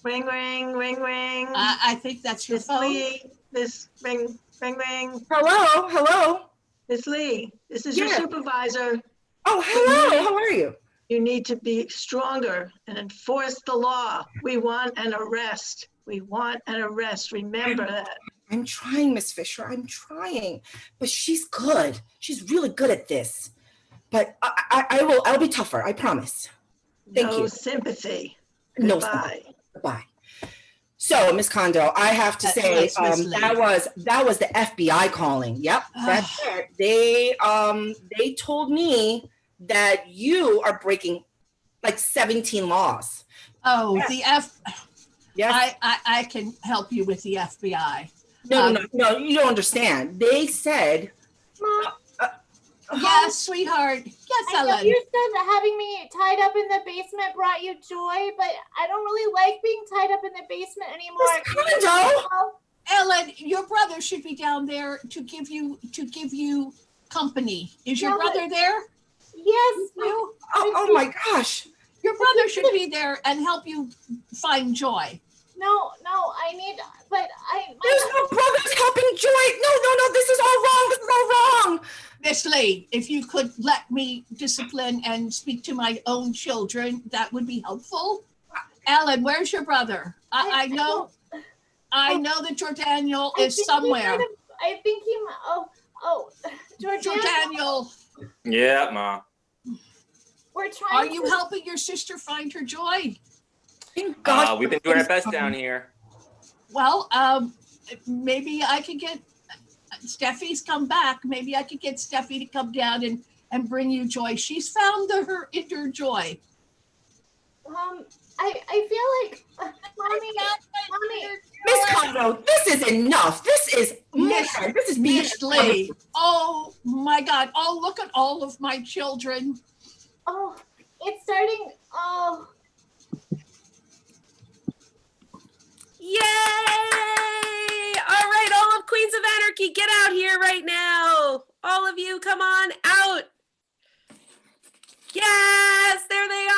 ring, ring, ring, ring. I think that's your Miss phone. Lee, this ring, ring, ring. Hello, hello. Miss Lee, this is your Yeah. supervisor. Oh, hello. How are you? You need to be stronger and enforce the law. We want an arrest. We want an arrest. Remember that. I'm trying, Miss Fisher. I'm trying, but she's good. She's really good at this. But I'll be tougher. I promise. Thank No you. sympathy. No Goodbye. sympathy. Goodbye. So, Miss Kondo, I have to say yes, Miss Lee. that was the FBI calling. Yep, that's it. They told me that you are breaking like 17 laws. Oh, Yes. Yes. I can help you with the FBI. No, you don't understand. They said, Mom. Yes, sweetheart. Yes, I know Ellen. you said that having me tied up in the basement brought you joy, but I don't really like being tied up in the basement anymore. Ellen, your brother should be down there to give you company. Is your brother there? Yes. oh my gosh. Your brother should be there and help you find joy. No, I need, but There's no brothers helping joy. No, this is all wrong. This is all wrong. Miss Lee, if you could let me discipline and speak to my own children, that would be helpful. Ellen, where's your brother? I know that your Daniel is somewhere. I think he, Daniel. Yeah, Ma. We're trying. Are you helping your sister find her joy? We've been doing our best down here. Well, maybe I could get Steffi's come back. Maybe I could get Steffi to come down and bring you joy. She's found her inner joy. I feel like, Mommy, Miss Kondo, this is enough. This is Miss Lee. Oh my God. Oh, look at all of my children. Oh, it's starting. Oh. Yay! All right, all of Queens of Anarchy, get out here right now. All of you, come on out. Yes, there they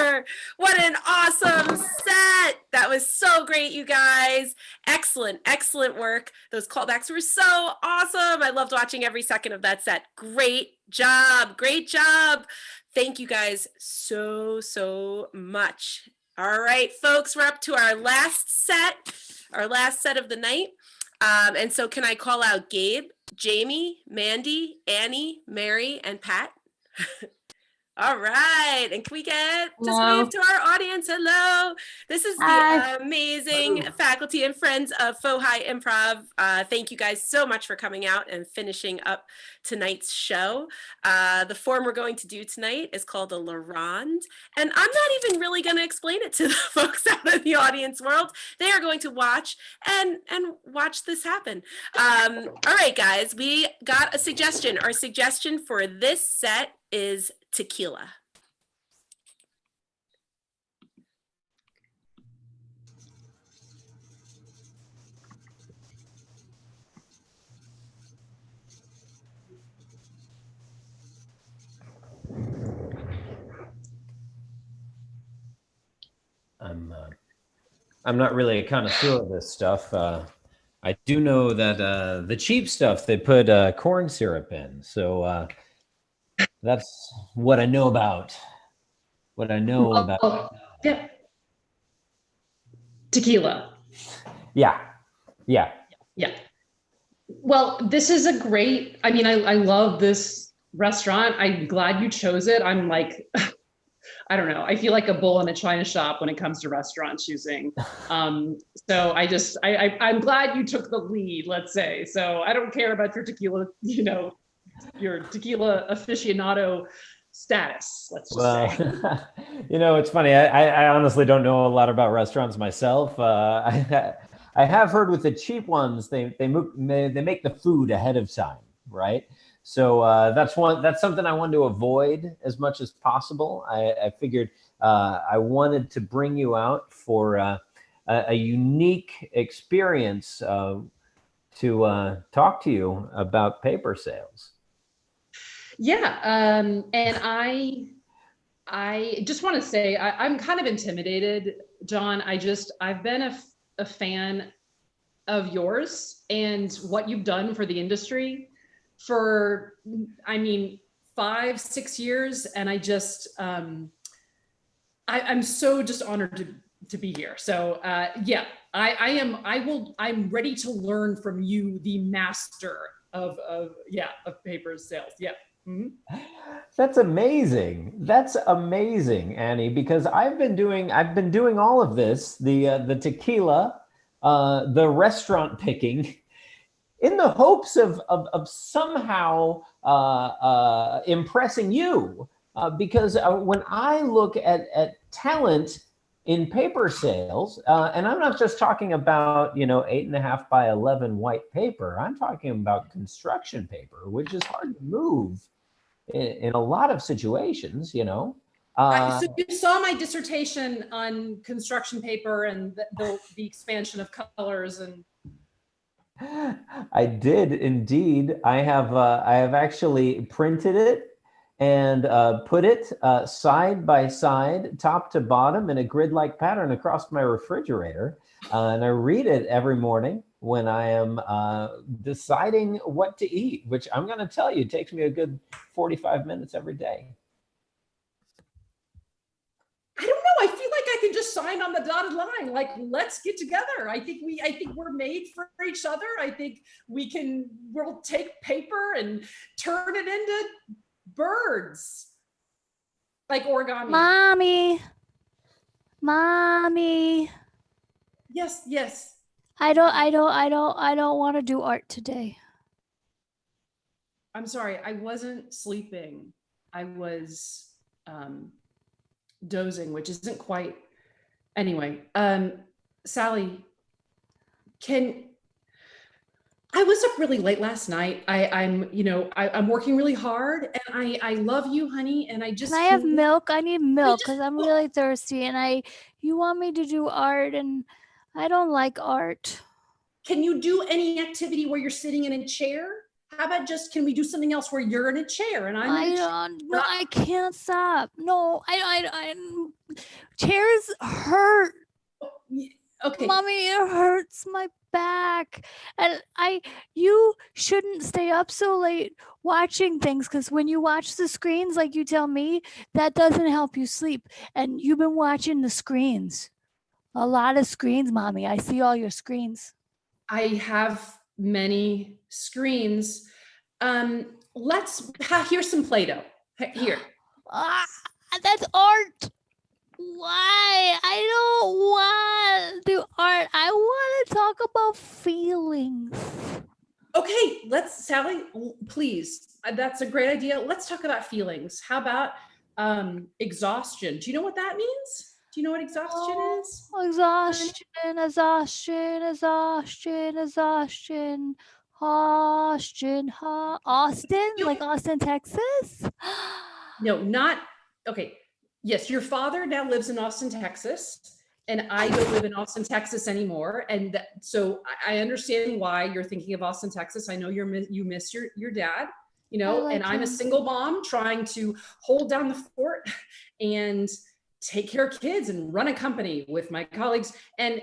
are. What an awesome set. That was so great, you guys. Excellent, excellent work. Those callbacks were so awesome. I loved watching every second of that set. Great job, great job. Thank you guys so much. All right, folks, we're up to our last set of the night. And so can I call out Gabe, Jamie, Mandy, Annie, Mary, and Pat? All right. And can we just Hello. wave to our audience? Hello. This is the amazing faculty and friends of FoHi Improv. Thank you guys so much for coming out and finishing up tonight's show. The form we're going to do tonight is called a La Ronde. And I'm not even really going to explain it to the folks out in the audience world. They are going to watch and watch this happen. All right, guys, we got a suggestion. Our suggestion for this set is tequila. I'm not really a connoisseur of this stuff. I do know that the cheap stuff they put corn syrup in, so that's what I know about. What I know about. Yeah. Tequila. Yeah. Yeah. Yeah. Well, this is a great, I mean, I love this restaurant. I'm glad you chose it. I'm like, I don't know. I feel like a bull in a china shop when it comes to restaurant choosing. So I'm glad you took the lead, let's say. So I don't care about your tequila, your tequila aficionado status, let's just say. It's funny. I honestly don't know a lot about restaurants myself. I have heard with the cheap ones, they make the food ahead of time, right? So that's something I wanted to avoid as much as possible. I figured I wanted to bring you out for a unique experience to talk to you about paper sales. Yeah, and I just want to say I'm kind of intimidated, John. I've been a fan of yours and what you've done for the industry for, 5-6 years, and I'm so just honored to be here. So yeah, I'm ready to learn from you, the master of paper sales. Yeah. Mm-hmm. That's amazing. That's amazing, Annie, because I've been doing all of this, the tequila, the restaurant picking, in the hopes of somehow impressing you. Because when I look at talent in paper sales, and I'm not just talking about 8.5 by 11 white paper, I'm talking about construction paper, which is hard to move in a lot of situations, So you saw my dissertation on construction paper and the expansion of colors and. I did indeed. I have actually printed it and put it side by side, top to bottom, in a grid-like pattern across my refrigerator, and I read it every morning when I am deciding what to eat, which I'm going to tell you takes me a good 45 minutes every day. I don't know. I feel like I can just sign on the dotted line. Like, let's get together. I think we're made for each other. I think we'll take paper and turn it into birds. Like origami. Mommy. Yes. I don't want to do art today. I'm sorry. I wasn't sleeping. I was dozing, which isn't quite. Anyway, Sally, I was up really late last night. I'm working really hard, and I love you, honey. And Can I have milk? I need milk because I'm really thirsty, and you want me to do art, and I don't like art. Can you do any activity where you're sitting in a chair? How about can we do something else where you're in a chair and I'm in a chair? No, I can't stop. No, I chairs hurt. Okay. Mommy, it hurts my back. And you shouldn't stay up so late watching things, because when you watch the screens, like you tell me, that doesn't help you sleep. And you've been watching the screens. A lot of screens, Mommy. I see all your screens. I have many screens. Here's some Play-Doh. Here. Sally, please, that's a great idea. Let's talk about feelings. How about exhaustion? Do you know what that means? Do you know what exhaustion is? Exhaustion, exhaustion, exhaustion, exhaustion. Austin, Austin, like Austin, Texas? No, not, okay. Yes, your father now lives in Austin, Texas, and I don't live in Austin, Texas anymore. And so I understand why you're thinking of Austin, Texas. I know you miss your dad, you know, and I'm a single mom trying to hold down the fort and take care of kids and run a company with my colleagues. And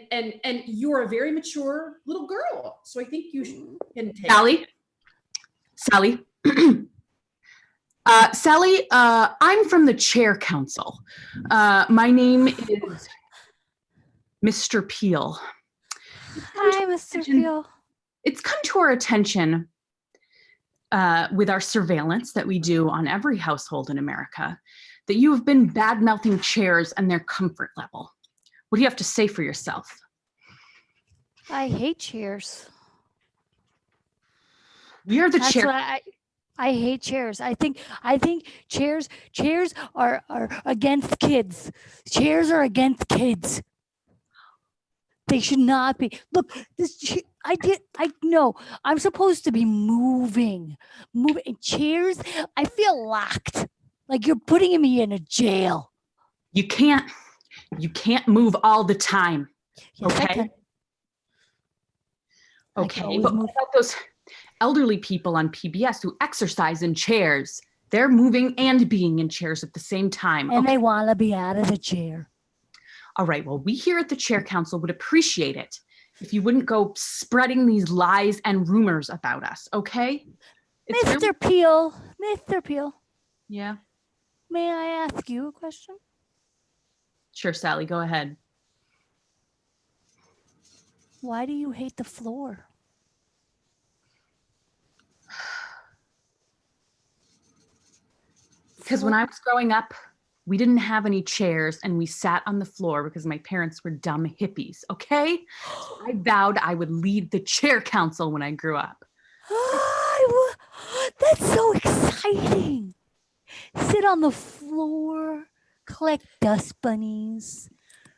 you're a very mature little girl. So I think you can take Sally. Sally, I'm from the Chair Council. My name is Mr. Peel. Hi, Mr. Peel. It's come to our attention with our surveillance that we do on every household in America that you have been bad-mouthing chairs and their comfort level. What do you have to say for yourself? I hate chairs. We are the That's chair. what I hate chairs. I think chairs are against kids. Chairs are against kids. They should not be. Look, I know I'm supposed to be moving. Chairs, I feel locked. Like you're putting me in a jail. You can't move all the time. Yes, okay? I can. Okay, but what about those elderly people on PBS who exercise in chairs? They're moving and being in chairs at the same time. And they want to be out of the chair. All right, well, we here at the Chair Council would appreciate it if you wouldn't go spreading these lies and rumors about us, okay? Mr. Peel, Mr. Peel. Yeah? May I ask you a question? Sure, Sally, go ahead. Why do you hate the floor? Because when I was growing up, we didn't have any chairs and we sat on the floor because my parents were dumb hippies, okay? So I vowed I would lead the Chair Council when I grew up. That's so exciting. Sit on the floor, collect dust bunnies.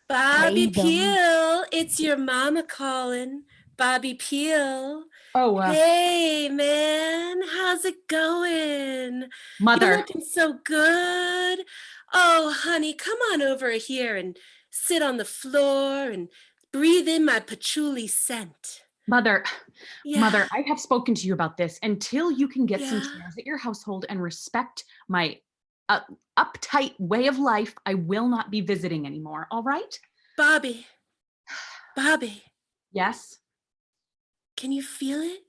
Bobby play them. Peel, it's your mama calling. Bobby Peel. Oh, hey, man, how's it going? Mother. You're looking so good. Oh, honey, come on over here and sit on the floor and breathe in my patchouli scent. Mother, Yeah. Mother, I have spoken to you about this. Until you can get some chairs at your household and respect my uptight way of life, I will not be visiting anymore, all right? Bobby. Yes? Can you feel it?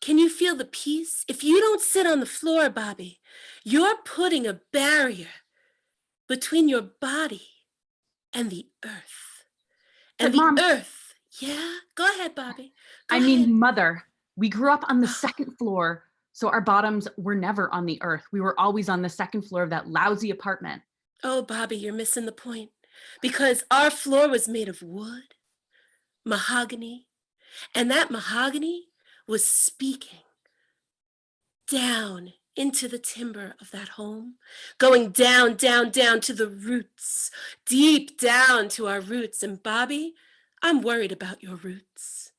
Can you feel the peace? If you don't sit on the floor, Bobby, you're putting a barrier between your body and the earth. And But Mom, earth. Yeah, go ahead, Bobby. I mean, Mother, we grew up on the second floor, so our bottoms were never on the earth. We were always on the second floor of that lousy apartment. Oh, Bobby, you're missing the point. Because our floor was made of wood, mahogany, and that mahogany was speaking down into the timber of that home, going down, down, down to the roots, deep down to our roots. And Bobby, I'm worried about your roots.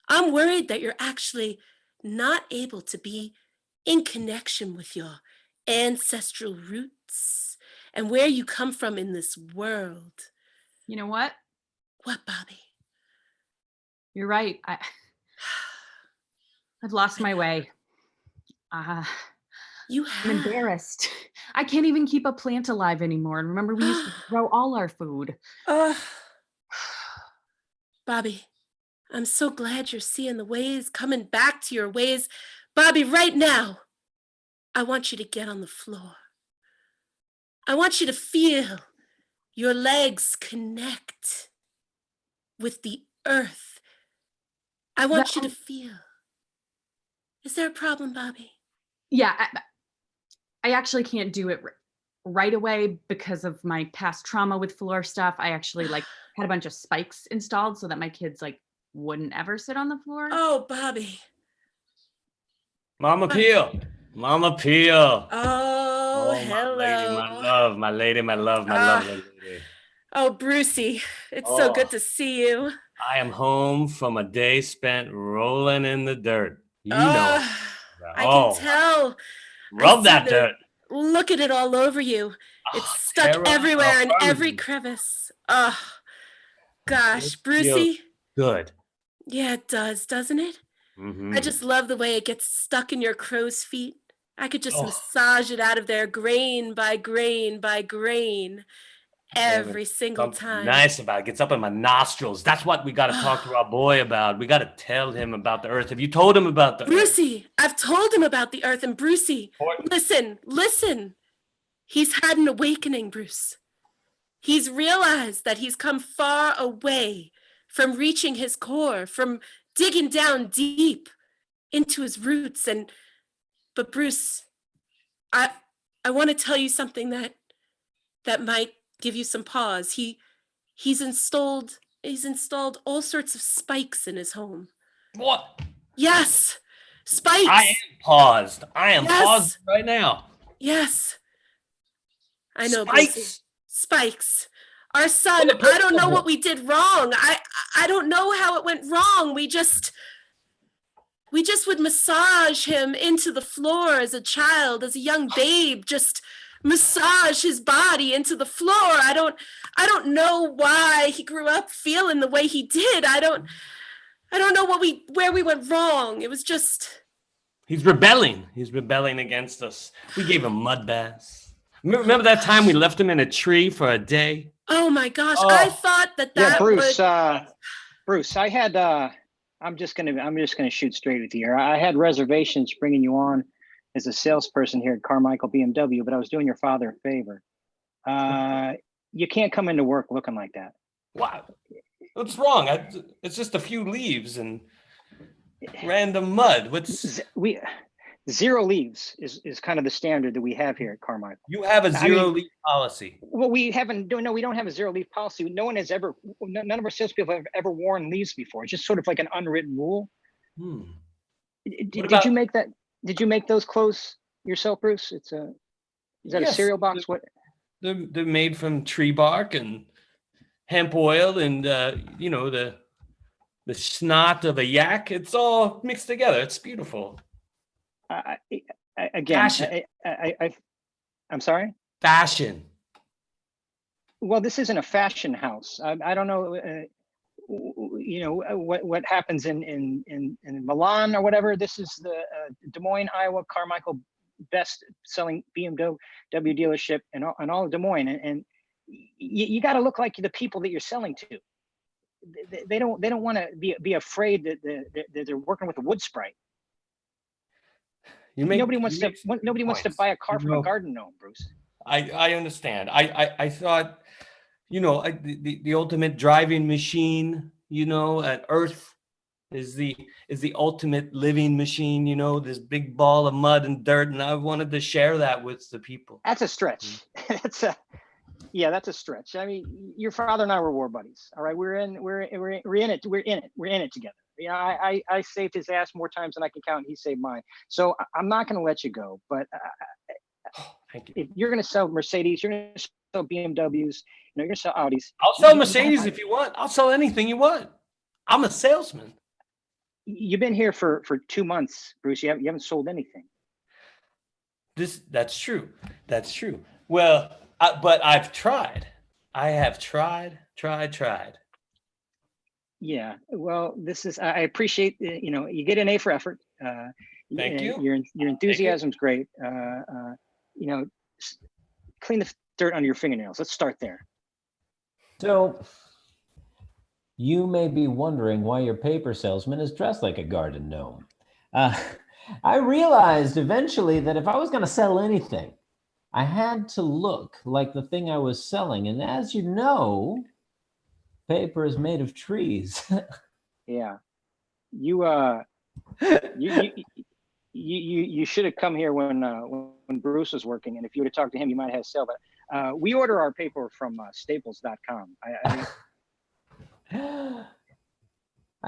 I'm worried that you're actually not able to be in connection with your ancestral roots and where you come from in this world. You know what? What, Bobby? You're right. I've lost my way. I'm embarrassed. I can't even keep a plant alive anymore. And remember, we used to grow all our food. Bobby, I'm so glad you're seeing the ways, coming back to your ways. Bobby, right now, I want you to get on the floor. I want you to feel your legs connect with the earth. I want you to feel. Is there a problem, Bobby? Yeah, I actually can't do it right away because of my past trauma with floor stuff. I actually had a bunch of spikes installed so that my kids wouldn't ever sit on the floor. Oh, Bobby. Mama Peel. Mama Peel. Oh, Oh, hello. my lady, my love, my lady, my love, my Ah. lovely lady. Oh, Brucey, it's so good to see you. I am home from a day spent rolling in the dirt. You know. I can tell. I Rub see that dirt. Look at it all over you. It's stuck terra everywhere in every affirmative. crevice. Oh, gosh, It feels Brucey. good. Yeah, it does, doesn't it? Mhm. I just love the way it gets stuck in your crow's feet. I could just Oh. massage it out of there grain by grain by grain every single Something time. nice about it. Gets up in my nostrils. That's what we got to talk to our boy about. We got to tell him about the earth. Have you told him about the earth? Brucey, I've told him about the earth, and Brucey, listen. He's had an awakening, Bruce. He's realized that he's come far away from reaching his core, from digging down deep into his roots. But Bruce, I want to tell you something that might give you some pause. He's installed all sorts of spikes in his home. What? Yes, spikes. I am paused. I am Yes. paused right now. Yes. I know, Spikes? Brucey. Spikes. Our son, I don't know what we did wrong. I don't know how it went wrong. We just would massage him into the floor as a child, as a young babe, just massage his body into the floor. I don't know why he grew up feeling the way he did. I don't know where we went wrong. It was just He's rebelling. He's rebelling against us. We gave him mud baths. Remember that time we left him in a tree for a day? Oh my gosh, I thought that Yeah, Bruce. would... Bruce, I had. I'm just gonna shoot straight with you here. I had reservations bringing you on as a salesperson here at Carmichael BMW, but I was doing your father a favor. You can't come into work looking like that. Wow. What's wrong? It's just a few leaves and random mud. Zero leaves is kind of the standard that we have here at Carmichael. You have a zero leaf policy. Well, we don't have a zero leaf policy. None of our salespeople have ever worn leaves before. It's just sort of like an unwritten rule. Did you make that? Did you make those clothes yourself, Bruce? Is that a cereal box? What? They're made from tree bark and hemp oil and the snot of a yak. It's all mixed together. It's beautiful. Fashion. I'm sorry? Fashion. Well, this isn't a fashion house. I don't know, what happens in Milan or whatever. This is the Des Moines, Iowa, Carmichael best-selling BMW dealership in all of Des Moines. And you got to look like the people that you're selling to. They don't want to be afraid that they're working with a wood sprite. Nobody wants to buy a car from a garden gnome, Bruce. I understand. I thought, the ultimate driving machine, at Earth is the ultimate living machine, this big ball of mud and dirt, and I wanted to share that with the people. That's a stretch. That's a stretch. I mean, your father and I were war buddies. All right, we're in it together. I saved his ass more times than I can count, and he saved mine. So I'm not going to let you go. But thank you. If you're going to sell Mercedes, you're going to sell BMWs, you're going to sell Audis. I'll sell Mercedes if you want. I'll sell anything you want. I'm a salesman. You've been here for 2 months, Bruce. You haven't sold anything. That's true. That's true. Well, but I've tried. I have tried. Yeah, well, I appreciate, you get an A for effort. Thank you. Your enthusiasm's great. Clean the dirt under your fingernails. Let's start there. So you may be wondering why your paper salesman is dressed like a garden gnome. I realized eventually that if I was going to sell anything, I had to look like the thing I was selling. And as you know, paper is made of trees. Yeah, you should have come here when Bruce was working, and if you would have talked to him, you might have had a sale. But we order our paper from Staples.com.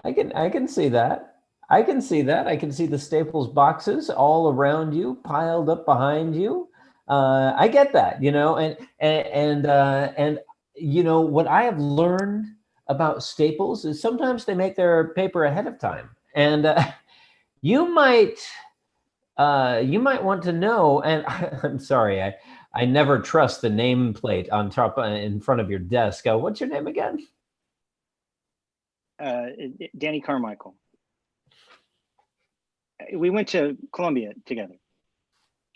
I can see that. I can see that. I can see the Staples boxes all around you, piled up behind you. I get that, you know, and you know what I have learned about Staples is sometimes they make their paper ahead of time, and you might want to know. And I'm sorry, I never trust the nameplate on top in front of your desk. What's your name again? Danny Carmichael. We went to Columbia together,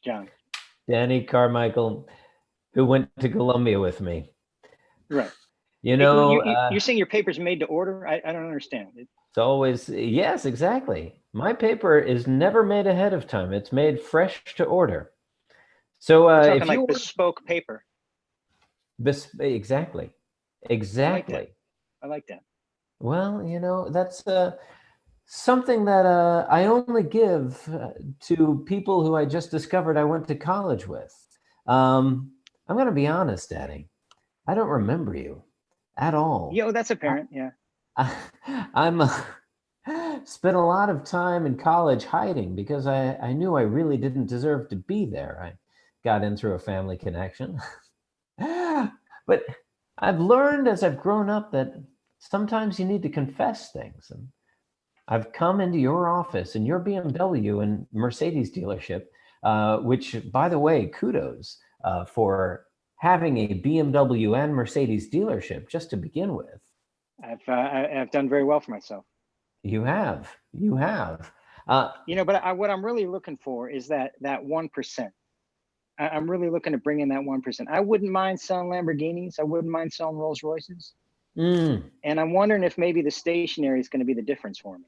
John. Danny Carmichael, who went to Columbia with me. Right. You know, you're saying your paper's made to order? I don't understand. It's always, yes, exactly. My paper is never made ahead of time. It's made fresh to order. So You're talking if like you bespoke paper. Exactly. Exactly. I like that. Well, you know, that's something that I only give to people who I just discovered I went to college with. I'm going to be honest, Daddy. I don't remember you at all. Yo, that's apparent. Yeah. I'm spent a lot of time in college hiding because I knew I really didn't deserve to be there. I got in through a family connection. But I've learned as I've grown up that sometimes you need to confess things. And I've come into your office and your BMW and Mercedes dealership, which, by the way, kudos for having a BMW and Mercedes dealership just to begin with. I've done very well for myself. You have. You know, but what I'm really looking for is that 1%. I'm really looking to bring in that 1%. I wouldn't mind selling Lamborghinis. I wouldn't mind selling Rolls Royces. And I'm wondering if maybe the stationery is going to be the difference for me.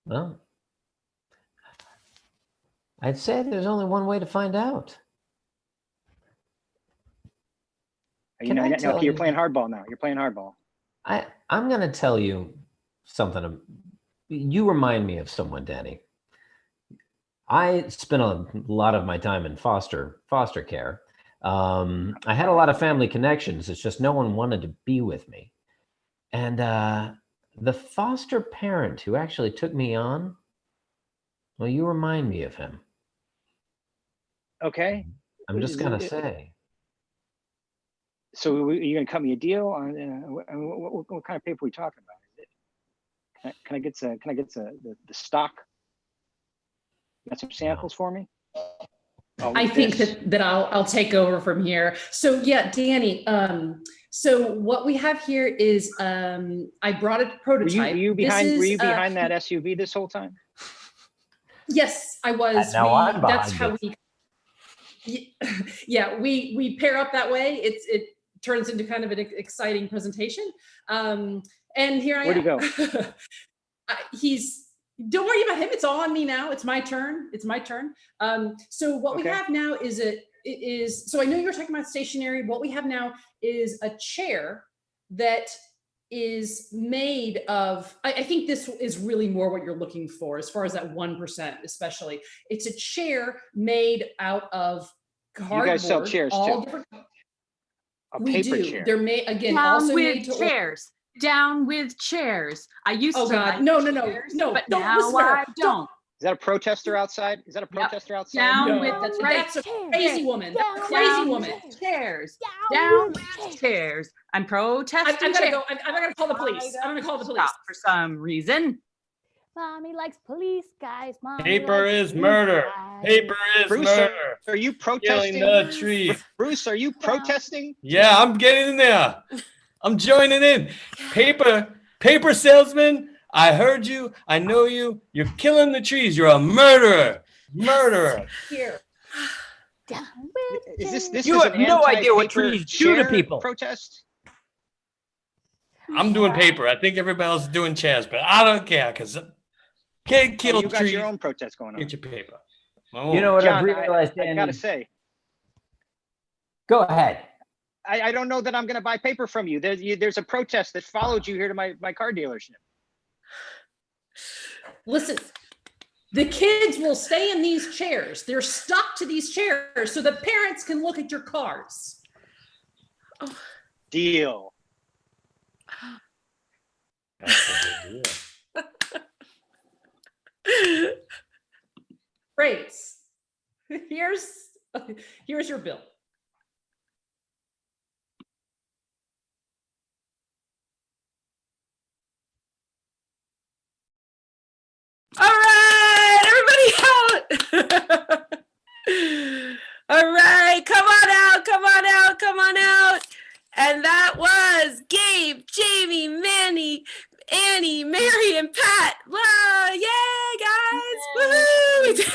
Well, I'd say there's only one way to find out. You know, now you're playing hardball now. You're playing hardball. I'm going to tell you something. You remind me of someone, Danny. I spent a lot of my time in foster care. I had a lot of family connections. It's just no one wanted to be with me. And the foster parent who actually took me on, well, you remind me of him. Okay. I'm just going to say. So are you going to cut me a deal on what kind of paper are we talking about? Can I get the stock? You got some samples for me? I think that I'll take over from here. So yeah, Danny. So what we have here is I brought a prototype. Were you behind that SUV this whole time? Yes, I was. That's how we. Yeah, we pair up that way. It turns into kind of an exciting presentation. And here I am. Where'd he go? Don't worry about him. It's all on me now. It's my turn. So what we have now is so I know you were talking about stationery. What we have now is a chair that is made of, I think this is really more what you're looking for as far as that 1%, especially. It's a chair made out of cardboard. You guys sell chairs too? We do. Chair. They're made, again, Down also with made to chairs. Down with chairs. I used to. Oh God, like no, but don't now listen to her. I don't. Is that a protester outside? Outside? Down with that's right. That's a crazy woman. Down with chairs. Down with chairs. I'm protesting. I'm gonna call the police. I'm gonna call the police. Stop for some reason. Mommy likes police guys. Mommy Paper likes is murder. guys. Paper is Bruce, murder. are you Killing protesting? the tree. Bruce, are you protesting? Yeah, I'm getting in there. I'm joining in. Paper salesman, I heard you. I know you. You're killing the trees. You're a murderer. Murderer. Here. Is this You have no idea what trees do to people. Protest? I'm doing paper. I think everybody else is doing chairs, but I don't care because can't kill you got trees. your own protest going on. Get your paper. You know what John, I've realized, Danny? I gotta say. Go ahead. I don't know that I'm going to buy paper from you. There's a protest that followed you here to my car dealership. Listen, the kids will stay in these chairs. They're stuck to these chairs so the parents can look at your cars. Oh. Deal. Great. Here's your bill. All right, everybody out. All right, come on out, come on out, come on out. And that was Gabe, Jamie, Manny, Annie, Mary, and Pat. Wow, yay, guys. Woohoo!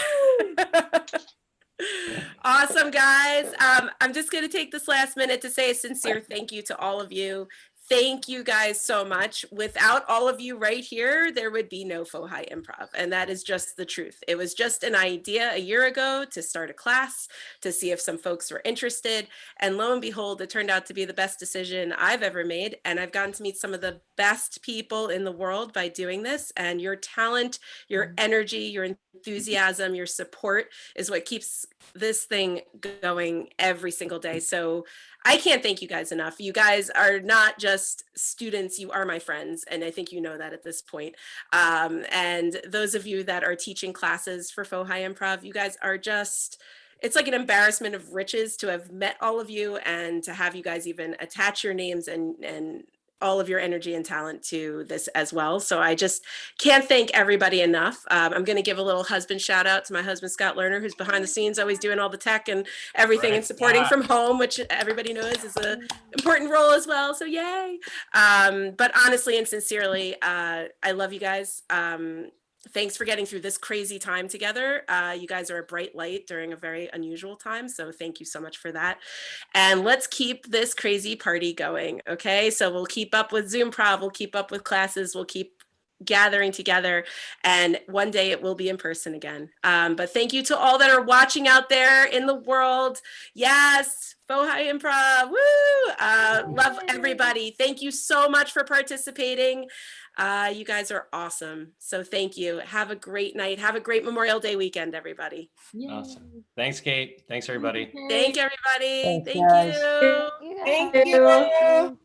Awesome, guys. I'm just going to take this last minute to say a sincere thank you to all of you. Thank you guys so much. Without all of you right here, there would be no FoHi Improv. And that is just the truth. It was just an idea a year ago to start a class, to see if some folks were interested. And lo and behold, it turned out to be the best decision I've ever made. And I've gotten to meet some of the best people in the world by doing this. And your talent, your energy, your enthusiasm, your support is what keeps this thing going every single day. So I can't thank you guys enough. You guys are not just students, you are my friends. And I think you know that at this point. And those of you that are teaching classes for FoHi Improv, you guys are just, it's like an embarrassment of riches to have met all of you and to have you guys even attach your names and all of your energy and talent to this as well. So I just can't thank everybody enough. I'm going to give a little husband shout out to my husband, Scott Lerner, who's behind the scenes, always doing all the tech and everything and supporting from home, which everybody knows is an important role as well. So yay. But honestly and sincerely, I love you guys. Thanks for getting through this crazy time together. You guys are a bright light during a very unusual time. So thank you so much for that. And let's keep this crazy party going. Okay. So we'll keep up with Zoom Prov, we'll keep up with classes, we'll keep gathering together, and one day it will be in person again. But thank you to all that are watching out there in the world. Yes, FoHi Improv. Woo! Love everybody. Thank you so much for participating. You guys are awesome. So thank you. Have a great night. Have a great Memorial Day weekend, everybody. Awesome. Thanks, Kate. Thanks, everybody. Thank you, everybody. Thanks, Thank guys. you. Thank you.